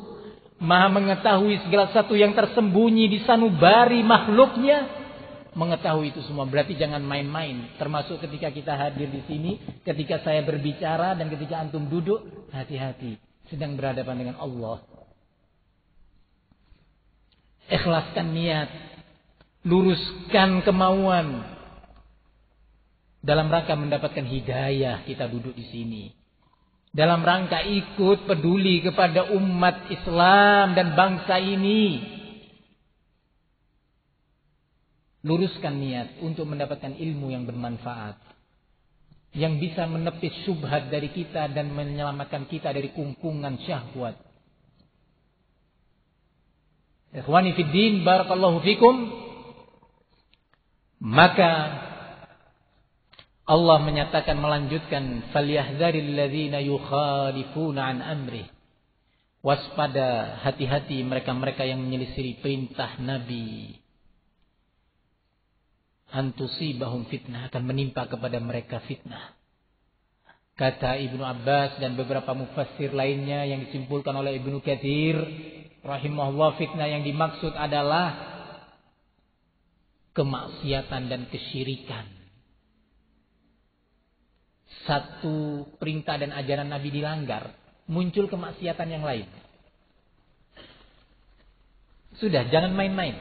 [SPEAKER 1] maha mengetahui segala sesuatu yang tersembunyi di sanubari makhluknya, mengetahui itu semua. Berarti jangan main-main. Termasuk ketika kita hadir di sini, ketika saya berbicara dan ketika antum duduk, hati-hati. Sedang berhadapan dengan Allah. Ikhlaskan niat, luruskan kemauan dalam rangka mendapatkan hidayah. Kita duduk di sini dalam rangka ikut peduli kepada umat Islam dan bangsa ini. Luruskan niat untuk mendapatkan ilmu yang bermanfaat, yang bisa menepis syubhat dari kita dan menyelamatkan kita dari kungkungan syahwat. Ikhwani fid din, barakallahu fikum. Maka Allah menyatakan, melanjutkan, falyahdzaril ladzina yukhalifuna an amrih. Waspada, hati-hati mereka-mereka yang menyelisih perintah Nabi. An tusibahum fitnah, akan menimpa kepada mereka fitnah. Kata Ibnu Abbas dan beberapa mufassir lainnya yang disimpulkan oleh Ibnu Katsir rahimahullah, fitnah yang dimaksud adalah kemaksiatan dan kesyirikan. Satu perintah dan ajaran Nabi dilanggar, muncul kemaksiatan yang lain. Sudah, jangan main-main.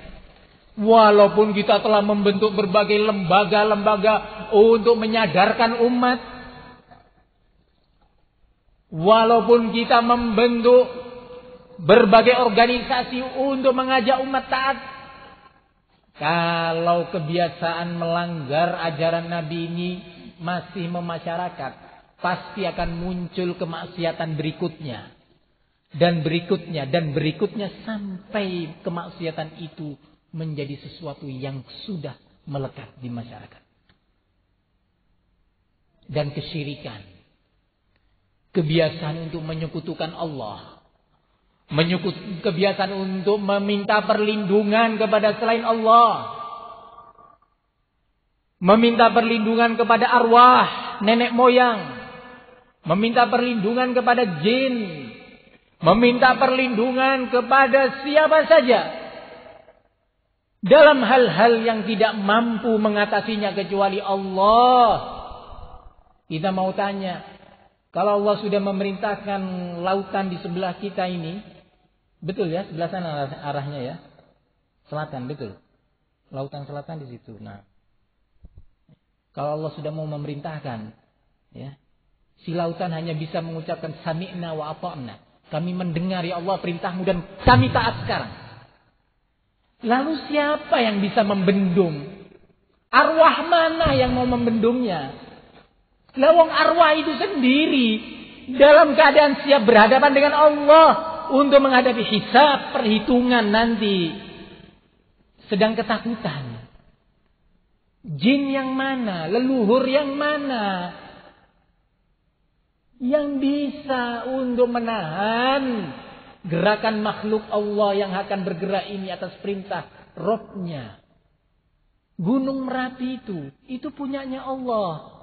[SPEAKER 1] Walaupun kita telah membentuk berbagai lembaga-lembaga untuk menyadarkan umat, walaupun kita membentuk berbagai organisasi untuk mengajak umat taat, kalau kebiasaan melanggar ajaran Nabi ini masih memasyarakat, pasti akan muncul kemaksiatan berikutnya. Dan berikutnya, dan berikutnya, sampai kemaksiatan itu menjadi sesuatu yang sudah melekat di masyarakat. Dan kesyirikan, kebiasaan untuk menyekutukan Allah, kebiasaan untuk meminta perlindungan kepada selain Allah, meminta perlindungan kepada arwah nenek moyang, meminta perlindungan kepada jin, meminta perlindungan kepada siapa saja dalam hal-hal yang tidak mampu mengatasinya kecuali Allah. Kita mau tanya, kalau Allah sudah memerintahkan lautan di sebelah kita ini, betul ya, sebelah sana arahnya ya, selatan, betul. Lautan selatan di situ. Nah, kalau Allah sudah mau memerintahkan, ya, si lautan hanya bisa mengucapkan sami'na wa ata'na. Kami mendengar ya Allah perintahmu dan kami taat sekarang. Lalu siapa yang bisa membendung? Arwah mana yang mau membendungnya? Lawang arwah itu sendiri dalam keadaan siap berhadapan dengan Allah untuk menghadapi hisab, perhitungan nanti, sedang ketakutan. Jin yang mana? Leluhur yang mana yang bisa untuk menahan gerakan makhluk Allah yang akan bergerak ini atas perintah Rabb-Nya? Gunung Merapi itu punyanya Allah.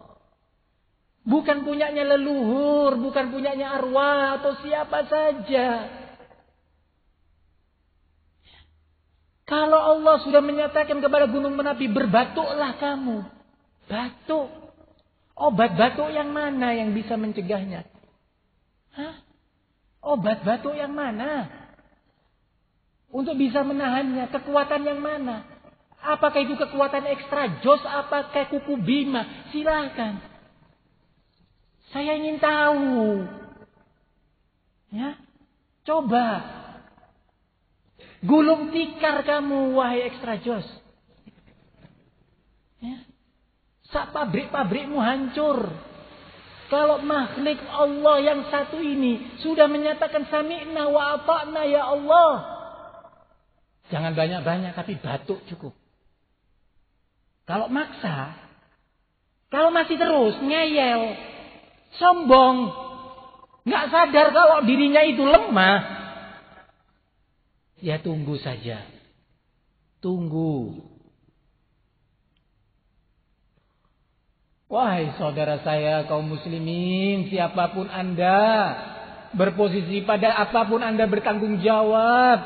[SPEAKER 1] Bukan punyanya leluhur, bukan punyanya arwah atau siapa saja. Kalau Allah sudah menyatakan kepada Gunung Merapi, berbatuklah kamu. Batuk. Obat batuk yang mana yang bisa mencegahnya? Hah? Obat batuk yang mana? Untuk bisa menahannya, kekuatan yang mana? Apakah itu kekuatan ekstra jos? Apakah kuku bima? Silakan. Saya ingin tahu. Ya, coba. Gulung tikar kamu, wahai ekstra jos. Ya. Sak pabrik-pabrikmu hancur. Kalau makhluk Allah yang satu ini sudah menyatakan sami'na wa ata'na ya Allah. Jangan banyak-banyak, tapi batuk cukup. Kalau maksa, kalau masih terus ngeyel, sombong, nggak sadar kalau dirinya itu lemah, ya tunggu saja. Tunggu. Wahai saudara saya kaum muslimin, siapapun Anda, berposisi pada apapun Anda bertanggung jawab.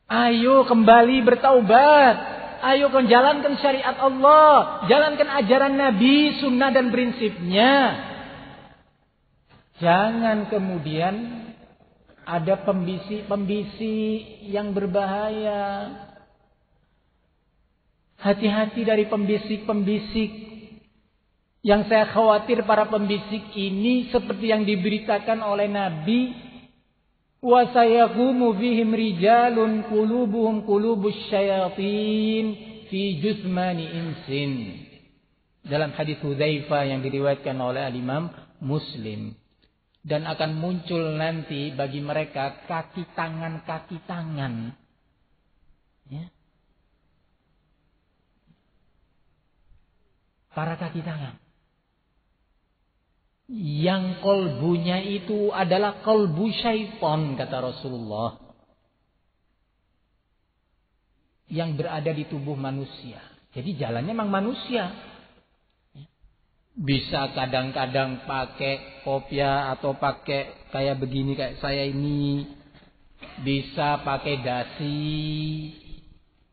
[SPEAKER 1] Ayo kembali bertaubat. Ayo jalankan syariat Allah. Jalankan ajaran Nabi, sunnah dan prinsipnya. Jangan kemudian ada pembisik-pembisik yang berbahaya. Hati-hati dari pembisik-pembisik. Yang saya khawatir para pembisik ini seperti yang diberitakan oleh Nabi, wa sayaqumu fihim rijalun qulubuhum qulubus syayatin fi jusmani insin. Dalam hadis Hudzaifah yang diriwayatkan oleh Al-Imam Muslim. Dan akan muncul nanti bagi mereka kaki tangan. Ya. Para kaki tangan. Yang kolbunya itu adalah kolbu syaitan, kata Rasulullah. Yang berada di tubuh manusia. Jadi jalannya memang manusia. Bisa kadang-kadang pakai kopiah atau pakai kayak begini, kayak saya ini. Bisa pakai dasi.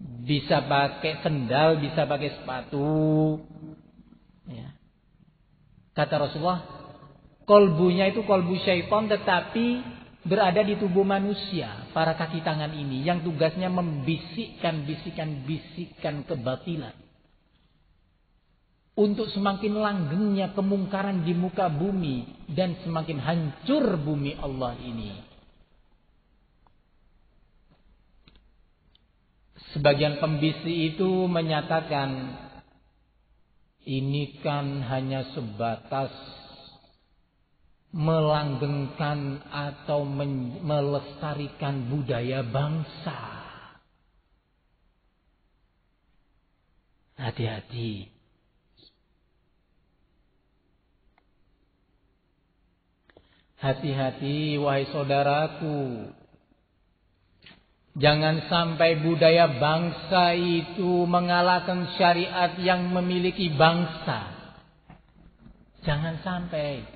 [SPEAKER 1] Bisa pakai sendal, bisa pakai sepatu. Ya. Kata Rasulullah, kolbunya itu kolbu syaitan tetapi berada di tubuh manusia. Para kaki tangan ini yang tugasnya membisikkan bisikan kebatilan. Untuk semakin langgengnya kemungkaran di muka bumi. Dan semakin hancur bumi Allah ini. Sebagian pembisik itu menyatakan, ini kan hanya sebatas melanggengkan atau melestarikan budaya bangsa. Hati-hati. Hati-hati wahai saudaraku. Jangan sampai budaya bangsa itu mengalahkan syariat yang memiliki bangsa. Jangan sampai.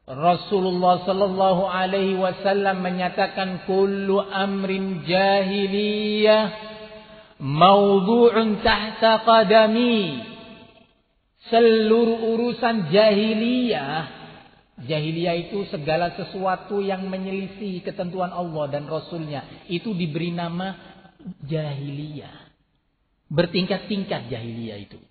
[SPEAKER 1] Rasulullah sallallahu alaihi wasallam menyatakan kullu amrin jahiliyah mawdu'un tahta qadami. Seluruh urusan jahiliyah, jahiliyah itu segala sesuatu yang menyelisih ketentuan Allah dan Rasulnya, itu diberi nama jahiliyah. Bertingkat-tingkat jahiliyah itu.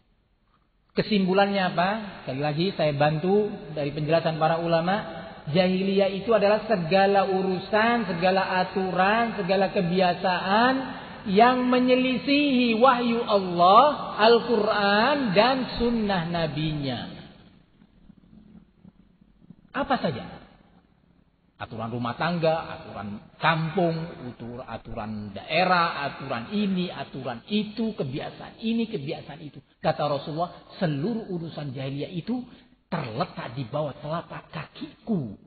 [SPEAKER 1] Kesimpulannya apa? Sekali lagi saya bantu dari penjelasan para ulama. Jahiliyah itu adalah segala urusan, segala aturan, segala kebiasaan yang menyelisihi wahyu Allah, Al-Quran dan sunnah nabinya. Apa saja? Aturan rumah tangga, aturan kampung, aturan daerah, aturan ini, aturan itu, kebiasaan ini, kebiasaan itu. Kata Rasulullah, seluruh urusan jahiliyah itu terletak di bawah telapak kakiku.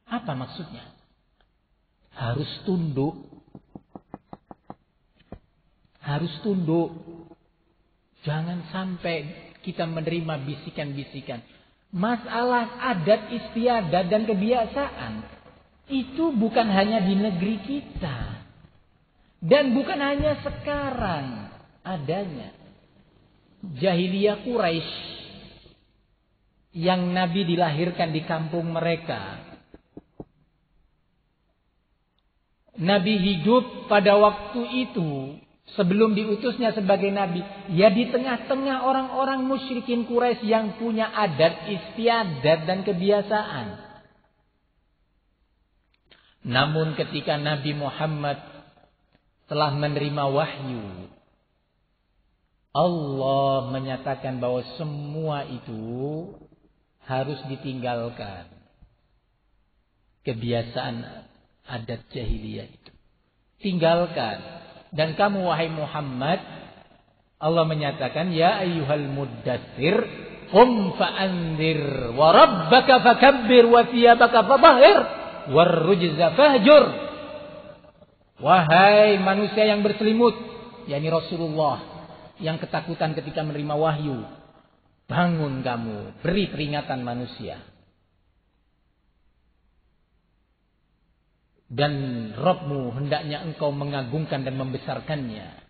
[SPEAKER 1] Apa maksudnya? Harus tunduk. Harus tunduk. Jangan sampai kita menerima bisikan-bisikan. Masalah adat istiadat dan kebiasaan itu bukan hanya di negeri kita. Dan bukan hanya sekarang adanya. Jahiliyah Quraisy yang Nabi dilahirkan di kampung mereka. Nabi hidup pada waktu itu sebelum diutusnya sebagai Nabi. Ya di tengah-tengah orang-orang musyrikin Quraisy yang punya adat istiadat dan kebiasaan. Namun ketika Nabi Muhammad telah menerima wahyu, Allah menyatakan bahwa semua itu harus ditinggalkan. Kebiasaan adat jahiliyah itu. Tinggalkan. Dan kamu wahai Muhammad, Allah menyatakan, ya ayyuhal muddatsir, qum fa'anzir, wa rabbaka fakabbir, wa thiyabaka fatahhir, warrujza fahjur. Wahai manusia yang berselimut, yakni Rasulullah,
[SPEAKER 2] yang ketakutan ketika menerima wahyu. Bangun kamu, beri peringatan manusia. Dan Rabbmu hendaknya engkau mengagungkan dan membesarkannya.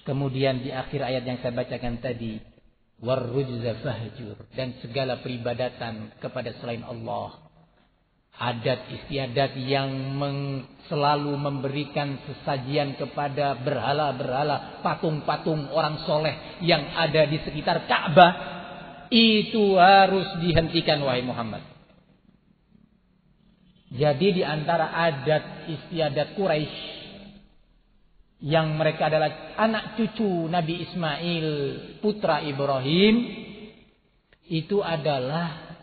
[SPEAKER 2] Kemudian di akhir ayat yang saya bacakan tadi, warrujza fahjur, dan segala peribadatan kepada selain Allah, adat istiadat yang selalu memberikan sesajian kepada berhala-berhala, patung-patung orang soleh yang ada di sekitar Ka'bah, itu harus dihentikan wahai Muhammad. Jadi di antara adat istiadat Quraisy yang mereka adalah anak cucu Nabi Ismail, putra Ibrahim, itu adalah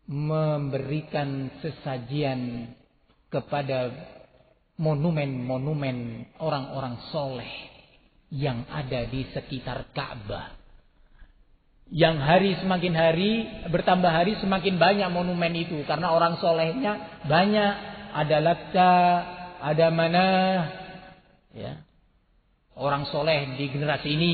[SPEAKER 2] memberikan sesajian kepada monumen-monumen orang-orang soleh yang ada di sekitar Ka'bah. Yang hari semakin hari, bertambah hari semakin banyak monumen itu. Karena orang solehnya banyak. Ada Latta, ada Manah. Ya. Orang soleh di generasi ini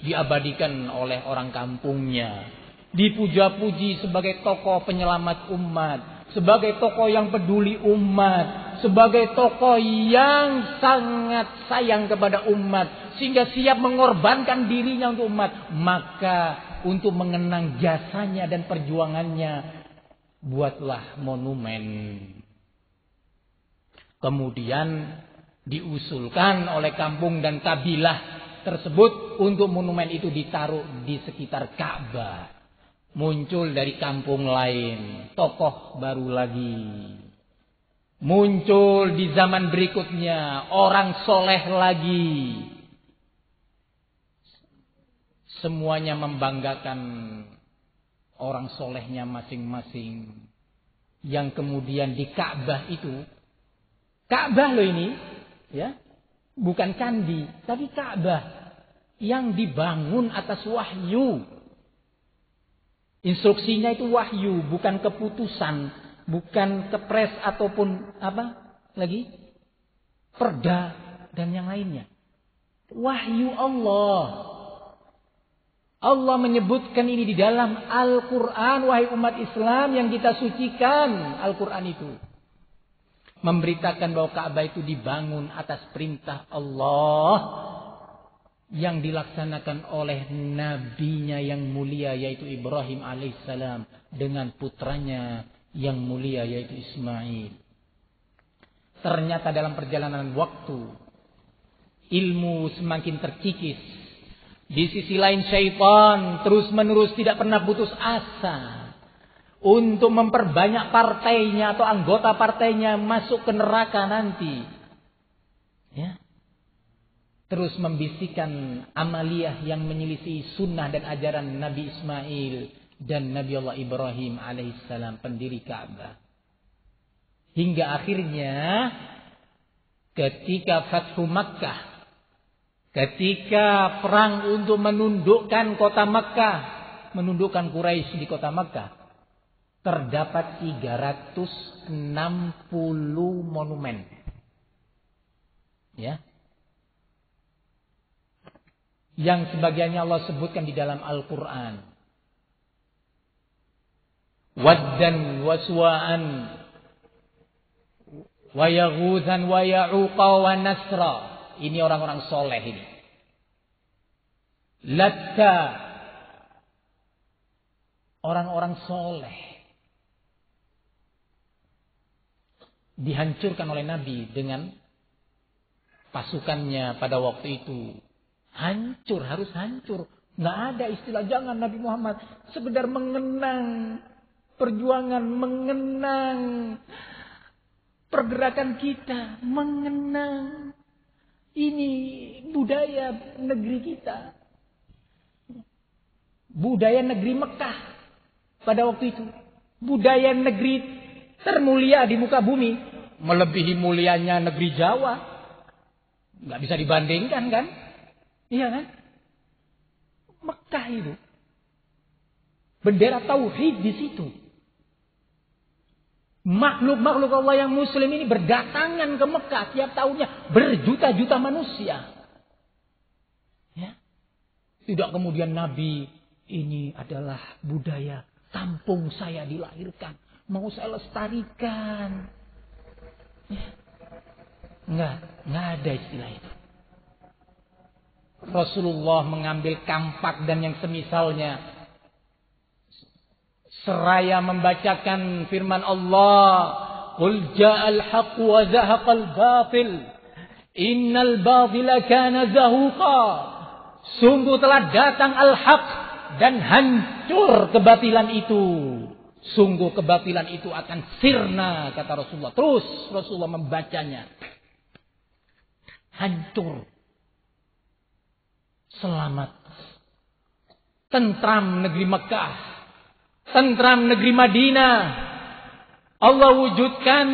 [SPEAKER 2] diabadikan oleh orang kampungnya. Dipuja-puji sebagai tokoh penyelamat umat. Sebagai tokoh yang peduli umat. Sebagai tokoh yang sangat sayang kepada umat. Sehingga siap mengorbankan dirinya untuk umat. Maka untuk mengenang jasanya dan perjuangannya, buatlah monumen. Kemudian diusulkan oleh kampung dan kabilah tersebut untuk monumen itu ditaruh di sekitar Ka'bah. Muncul dari kampung lain tokoh baru lagi. Muncul di zaman berikutnya orang soleh lagi. Semuanya membanggakan orang solehnya masing-masing. Yang kemudian di Ka'bah itu, Ka'bah loh ini, ya, bukan candi, tapi Ka'bah yang dibangun atas wahyu. Instruksinya itu wahyu, bukan keputusan, bukan kepres ataupun apa lagi, perda dan yang lainnya. Wahyu Allah. Allah menyebutkan ini di dalam Al-Quran, wahai umat Islam yang kita sucikan. Al-Quran itu memberitakan bahwa Ka'bah itu dibangun atas perintah Allah yang dilaksanakan oleh nabinya yang mulia yaitu Ibrahim alaihissalam dengan putranya yang mulia yaitu Ismail. Ternyata dalam perjalanan waktu ilmu semakin terkikis. Di sisi lain syaitan terus-menerus tidak pernah putus asa untuk memperbanyak partainya atau anggota partainya masuk ke neraka nanti. Ya. Terus membisikkan amaliyah yang menyelisih sunnah dan ajaran Nabi Ismail dan Nabi Allah Ibrahim alaihissalam, pendiri Ka'bah. Hingga akhirnya ketika Fathu Makkah, ketika perang untuk menundukkan kota Makkah, menundukkan Quraisy di kota Makkah, terdapat 360 monumen. Ya. Yang sebagiannya Allah sebutkan di dalam Al-Quran. Waddan wa suwa'an wa yaghuzan wa ya'uqa wa nasra. Ini orang-orang soleh ini. Latta. Orang-orang soleh. Dihancurkan oleh Nabi dengan pasukannya pada waktu itu. Hancur, harus hancur. Nggak ada istilah jangan Nabi Muhammad. Sekedar mengenang perjuangan, mengenang pergerakan kita. Mengenang. Ini budaya negeri kita. Budaya negeri Mekah pada waktu itu. Budaya negeri termulia di muka bumi. Melebihi mulianya negeri Jawa. Nggak bisa dibandingkan kan? Iya kan? Mekah itu. Bendera tauhid di situ. Makhluk-makhluk Allah yang muslim ini berdatangan ke Mekah tiap tahunnya. Berjuta-juta manusia. Tidak kemudian Nabi, ini adalah budaya kampung saya dilahirkan, mau saya lestarikan. Ya. Enggak ada istilah itu. Rasulullah mengambil kampak dan yang semisalnya, seraya membacakan firman Allah, "Qul ja'al haqq wa zahaqal batil, innal batila kana zahuqa." Sungguh telah datang al-haq dan hancur kebatilan itu. Sungguh kebatilan itu akan sirna, kata Rasulullah. Terus Rasulullah membacanya. Hancur. Selamat. Tentram negeri Mekah. Tentram negeri Madinah. Allah wujudkan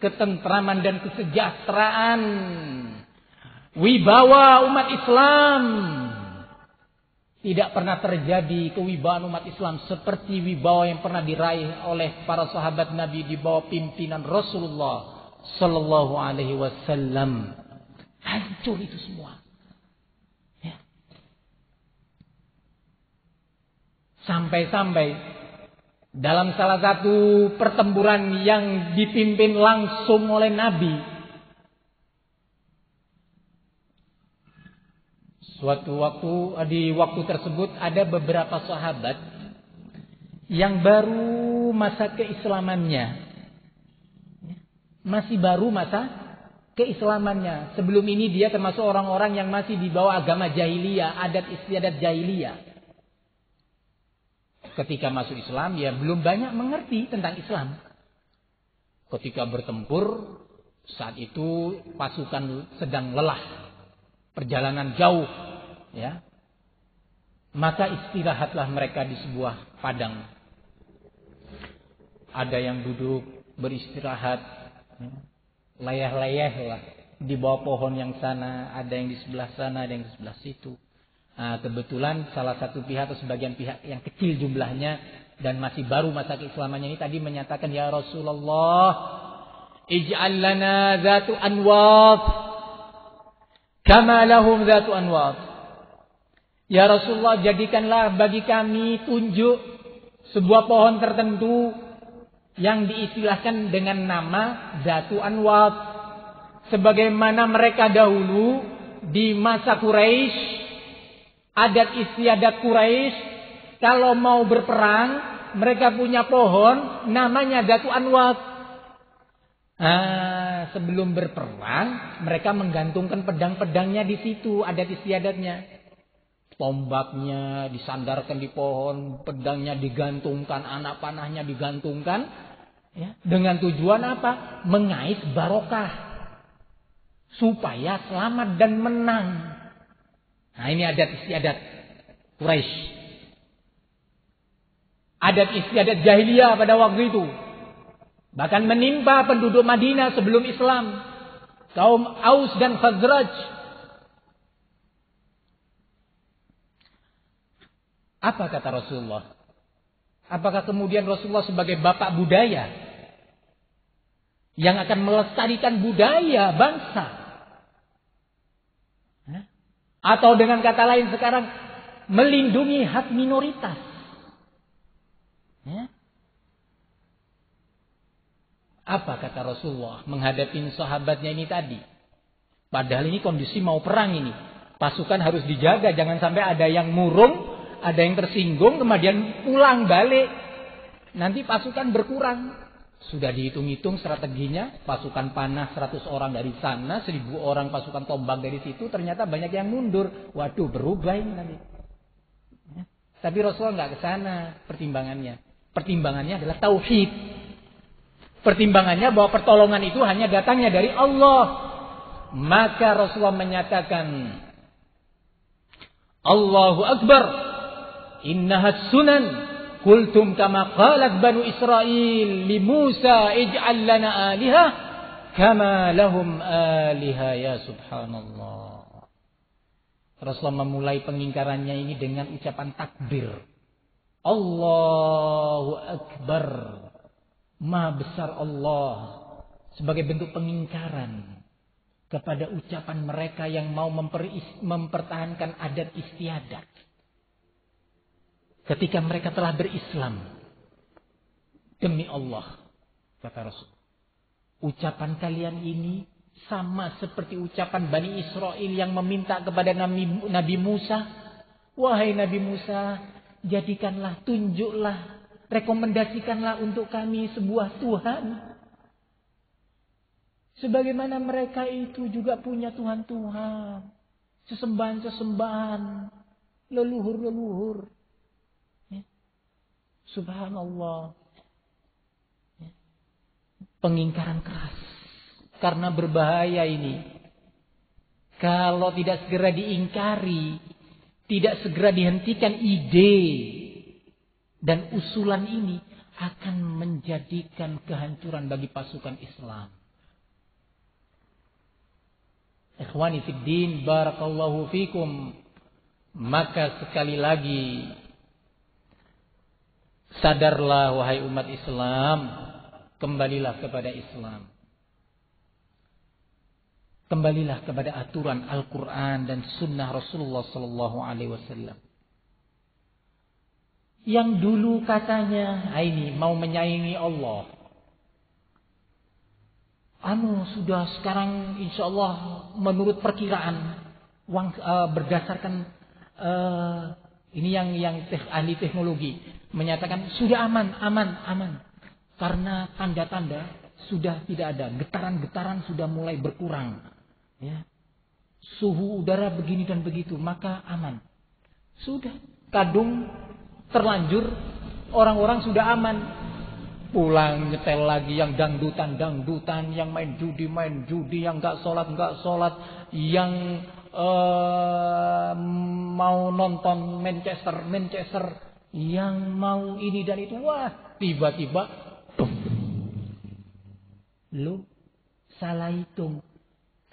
[SPEAKER 2] ketentraman dan kesejahteraan. Wibawa umat Islam. Tidak pernah terjadi kewibawaan umat Islam seperti wibawa yang pernah diraih oleh para sahabat Nabi di bawah pimpinan Rasulullah Sallallahu Alaihi Wasallam. Hancur itu semua. Ya. Sampai-sampai dalam salah satu pertempuran yang dipimpin langsung oleh Nabi, suatu waktu, di waktu tersebut ada beberapa sahabat yang baru masa keislamannya. Masih baru masa keislamannya. Sebelum ini dia termasuk orang-orang yang masih di bawah agama jahiliyah, adat istiadat jahiliyah. Ketika masuk Islam, ya belum banyak mengerti tentang Islam. Ketika bertempur, saat itu pasukan sedang lelah, perjalanan jauh, ya. Maka istirahatlah mereka di sebuah padang. Ada yang duduk beristirahat, layah-layah lah di bawah pohon yang sana, ada yang di sebelah sana, ada yang di sebelah situ. Nah, kebetulan salah satu pihak atau sebagian pihak yang kecil jumlahnya dan masih baru masa keislamannya ini tadi menyatakan, "Ya Rasulullah, ij'al lana dzatu anwat kama lahum dzatu anwat." Ya Rasulullah, jadikanlah bagi kami tunjuk sebuah pohon tertentu yang diistilahkan dengan nama dzatu anwat, sebagaimana mereka dahulu di masa Quraisy. Adat istiadat Quraisy, kalau mau berperang, mereka punya pohon, namanya Dzatu Anwat. Sebelum berperang, mereka menggantungkan pedang-pedangnya di situ, adat istiadatnya. Tombaknya disandarkan di pohon, pedangnya digantungkan, anak panahnya digantungkan. Ya, dengan tujuan apa? Mengais barokah. Supaya selamat dan menang. Nah, ini adat istiadat Quraisy. Adat istiadat jahiliyah pada waktu itu. Bahkan menimpa penduduk Madinah sebelum Islam. Kaum Aus dan Khazraj. Apa kata Rasulullah? Apakah kemudian Rasulullah sebagai bapak budaya yang akan melestarikan budaya bangsa? Atau dengan kata lain sekarang, melindungi hak minoritas. Ya. Apa kata Rasulullah menghadapi sahabatnya ini tadi? Padahal ini kondisi mau perang ini. Pasukan harus dijaga, jangan sampai ada yang murung, ada yang tersinggung, kemudian pulang balik. Nanti pasukan berkurang. Sudah dihitung-hitung strateginya, pasukan panah 100 orang dari sana, 1000 orang pasukan tombak dari situ, ternyata banyak yang mundur. Waduh, berubah ini nanti. Ya. Tapi Rasulullah nggak ke sana pertimbangannya. Pertimbangannya adalah tauhid. Pertimbangannya bahwa pertolongan itu hanya datangnya dari Allah. Maka Rasulullah menyatakan, Allahu Akbar, innaha sunan. Qultum kama qalat Banu Israil li Musa ij'al lana alihah kama lahum alihah. Ya subhanallah. Rasulullah memulai pengingkarannya ini dengan ucapan takbir. Allahu Akbar. Maha besar Allah. Sebagai bentuk pengingkaran kepada ucapan mereka yang mau mempertahankan adat istiadat. Ketika mereka telah berislam, demi Allah, kata Rasul, ucapan kalian ini sama seperti ucapan Bani Israel yang meminta kepada Nabi Musa, wahai Nabi Musa, jadikanlah, tunjuklah, rekomendasikanlah untuk kami sebuah Tuhan. Sebagaimana mereka itu juga punya Tuhan-Tuhan, sesembahan-sesembahan, leluhur-leluhur. Ya. Subhanallah. Ya. Pengingkaran keras. Karena berbahaya ini. Kalau tidak segera diingkari, tidak segera dihentikan ide dan usulan ini, akan menjadikan kehancuran bagi pasukan Islam. Ikhwani fiddin, barakallahu fikum. Maka sekali lagi, sadarlah wahai umat Islam, kembalilah kepada Islam. Kembalilah kepada aturan Al-Quran dan Sunnah Rasulullah Sallallahu Alaihi Wasallam. Yang dulu katanya, ini mau menyaingi Allah. Sudah sekarang insya Allah menurut perkiraan berdasarkan ini yang ahli teknologi menyatakan sudah aman karena tanda-tanda sudah tidak ada, getaran-getaran sudah mulai berkurang, ya. Suhu udara begini dan begitu, maka aman. Sudah kadung terlanjur, orang-orang sudah aman. Pulang nyetel lagi yang dangdutan, yang main judi, yang gak sholat, yang mau nonton Manchester, yang mau ini dan itu. Wah, tiba-tiba lu salah hitung.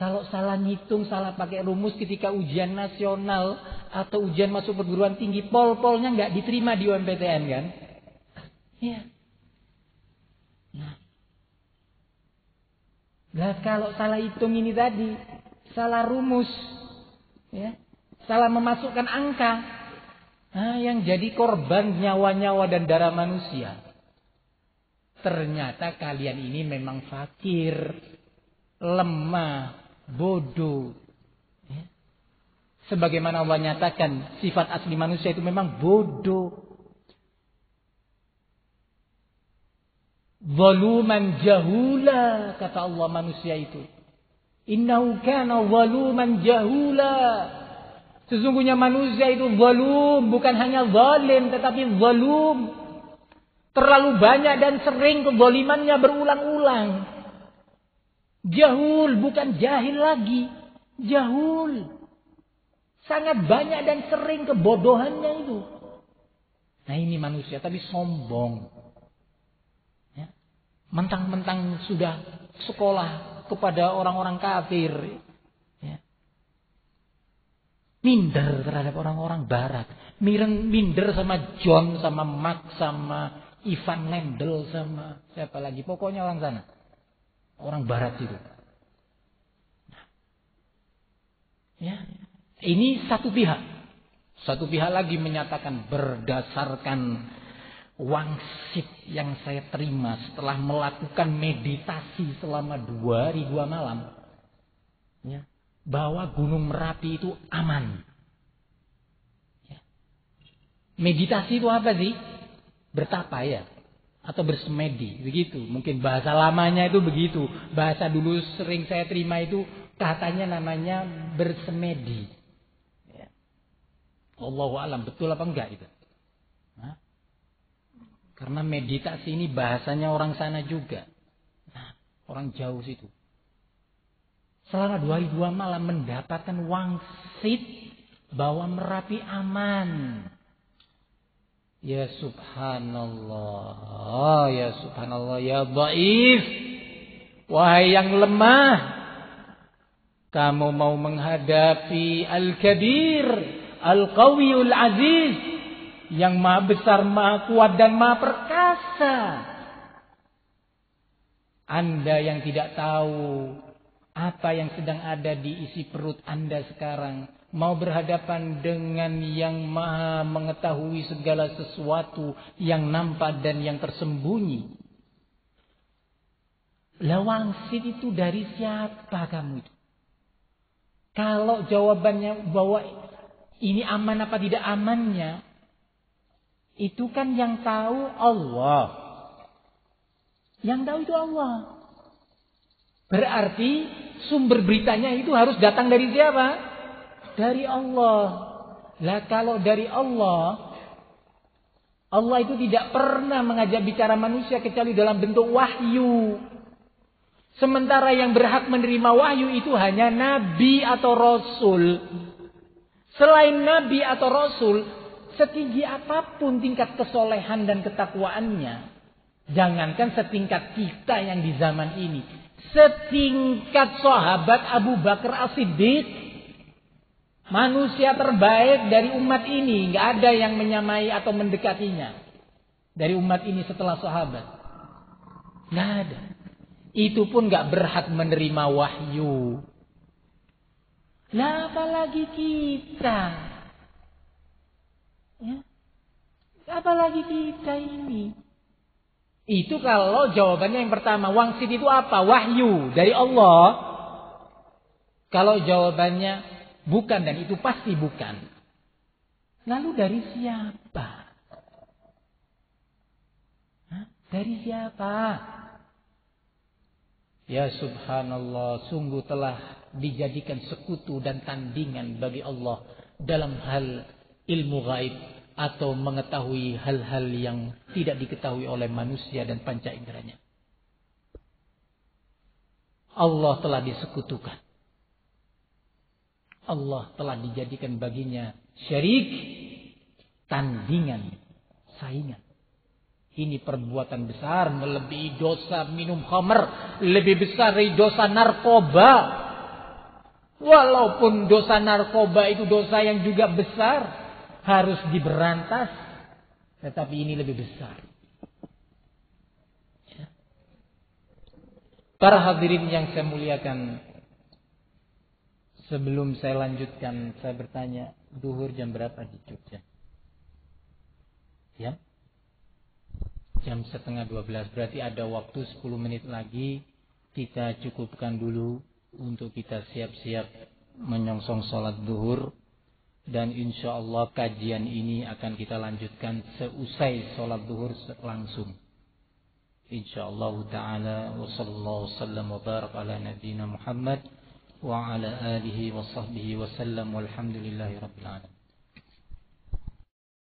[SPEAKER 2] Kalau salah ngitung, salah pakai rumus ketika ujian nasional atau ujian masuk perguruan tinggi, pol-polnya gak diterima di UMPTN kan? Iya. Nah, kalau salah hitung ini tadi, salah rumus, ya, salah memasukkan angka, yang jadi korban nyawa-nyawa dan darah manusia. Ternyata kalian ini memang fakir, lemah, bodoh. Ya. Sebagaimana Allah nyatakan, sifat asli manusia itu memang bodoh. Zaluman jahula, kata Allah manusia itu. Innahu kana zaluman jahula. Sesungguhnya manusia itu zalum, bukan hanya zalim tetapi zalum. Terlalu banyak dan sering kezalimannya berulang-ulang. Jahul, bukan jahil lagi, jahul. Sangat banyak dan sering kebodohannya itu. Nah, ini manusia tapi sombong. Mentang-mentang sudah sekolah kepada orang-orang kafir, ya. Minder terhadap orang-orang barat, minder sama John, sama Max, sama Ivan Lendl, sama siapa lagi, pokoknya orang sana, orang barat itu. Ya, ini satu pihak lagi menyatakan berdasarkan wangsit yang saya terima setelah melakukan meditasi selama 2 hari 2 malam, ya, bahwa Gunung Merapi itu aman. Ya. Meditasi itu apa sih? Bertapa ya, atau bersemedi, begitu. Mungkin bahasa lamanya itu begitu. Bahasa dulu sering saya terima itu katanya namanya bersemedi. Ya. Allahu a'lam, betul apa enggak itu? Hah? Karena meditasi ini bahasanya orang sana juga. Nah, orang jauh situ. Selama 2 hari 2 malam mendapatkan wangsit bahwa Merapi aman. Ya subhanallah, ya subhanallah, ya dhaif. Wahai yang lemah, kamu mau menghadapi Al-Kabir, Al-Qawiyul Aziz, yang maha besar, maha kuat dan maha perkasa. Anda yang tidak tahu Apa yang sedang ada di isi perut Anda sekarang. Mau berhadapan dengan yang maha mengetahui segala sesuatu yang nampak dan yang tersembunyi. Wangsit itu dari siapa kamu itu? Kalau jawabannya bahwa ini aman apa tidak amannya, itu kan yang tahu Allah. Yang tahu itu Allah. Berarti sumber beritanya itu harus datang dari siapa? Dari Allah. Lah kalau dari Allah, Allah itu tidak pernah mengajak bicara manusia kecuali dalam bentuk wahyu. Sementara yang berhak menerima wahyu itu hanya nabi atau rasul. Selain nabi atau rasul, setinggi apapun tingkat kesolehan dan ketakwaannya, jangankan setingkat kita yang di zaman ini, setingkat sahabat Abu Bakar As-Siddiq, manusia terbaik dari umat ini, nggak ada yang menyamai atau mendekatinya dari umat ini setelah sahabat. Nggak ada. Itu pun nggak berhak menerima wahyu. Lah apalagi kita? Ya? Apalagi kita ini? Itu kalau jawabannya yang pertama, wangsit itu apa? Wahyu dari Allah. Kalau jawabannya bukan, dan itu pasti bukan. Lalu dari siapa? Dari siapa? Ya subhanallah, sungguh telah dijadikan sekutu dan tandingan bagi Allah dalam hal ilmu gaib atau mengetahui hal-hal yang tidak diketahui oleh manusia dan panca inderanya. Allah telah disekutukan. Allah telah dijadikan baginya syarik, tandingan, saingan. Ini perbuatan besar, melebihi dosa minum khamr, lebih besar dari dosa narkoba. Walaupun dosa narkoba itu dosa yang juga besar, harus diberantas, tetapi ini lebih besar. Para hadirin yang saya muliakan, sebelum saya lanjutkan, saya bertanya, duhur jam berapa di Jogja? Ya? Jam 11:30, berarti ada waktu 10 menit lagi. Kita cukupkan dulu untuk kita siap-siap menyongsong sholat duhur. Dan insya Allah kajian ini akan kita lanjutkan seusai sholat duhur langsung. Insya Allah ta'ala. Wa sallallahu sallam wa barak ala nabiyina Muhammad wa ala alihi wa sahbihi wa sallam walhamdulillahi rabbil alamin.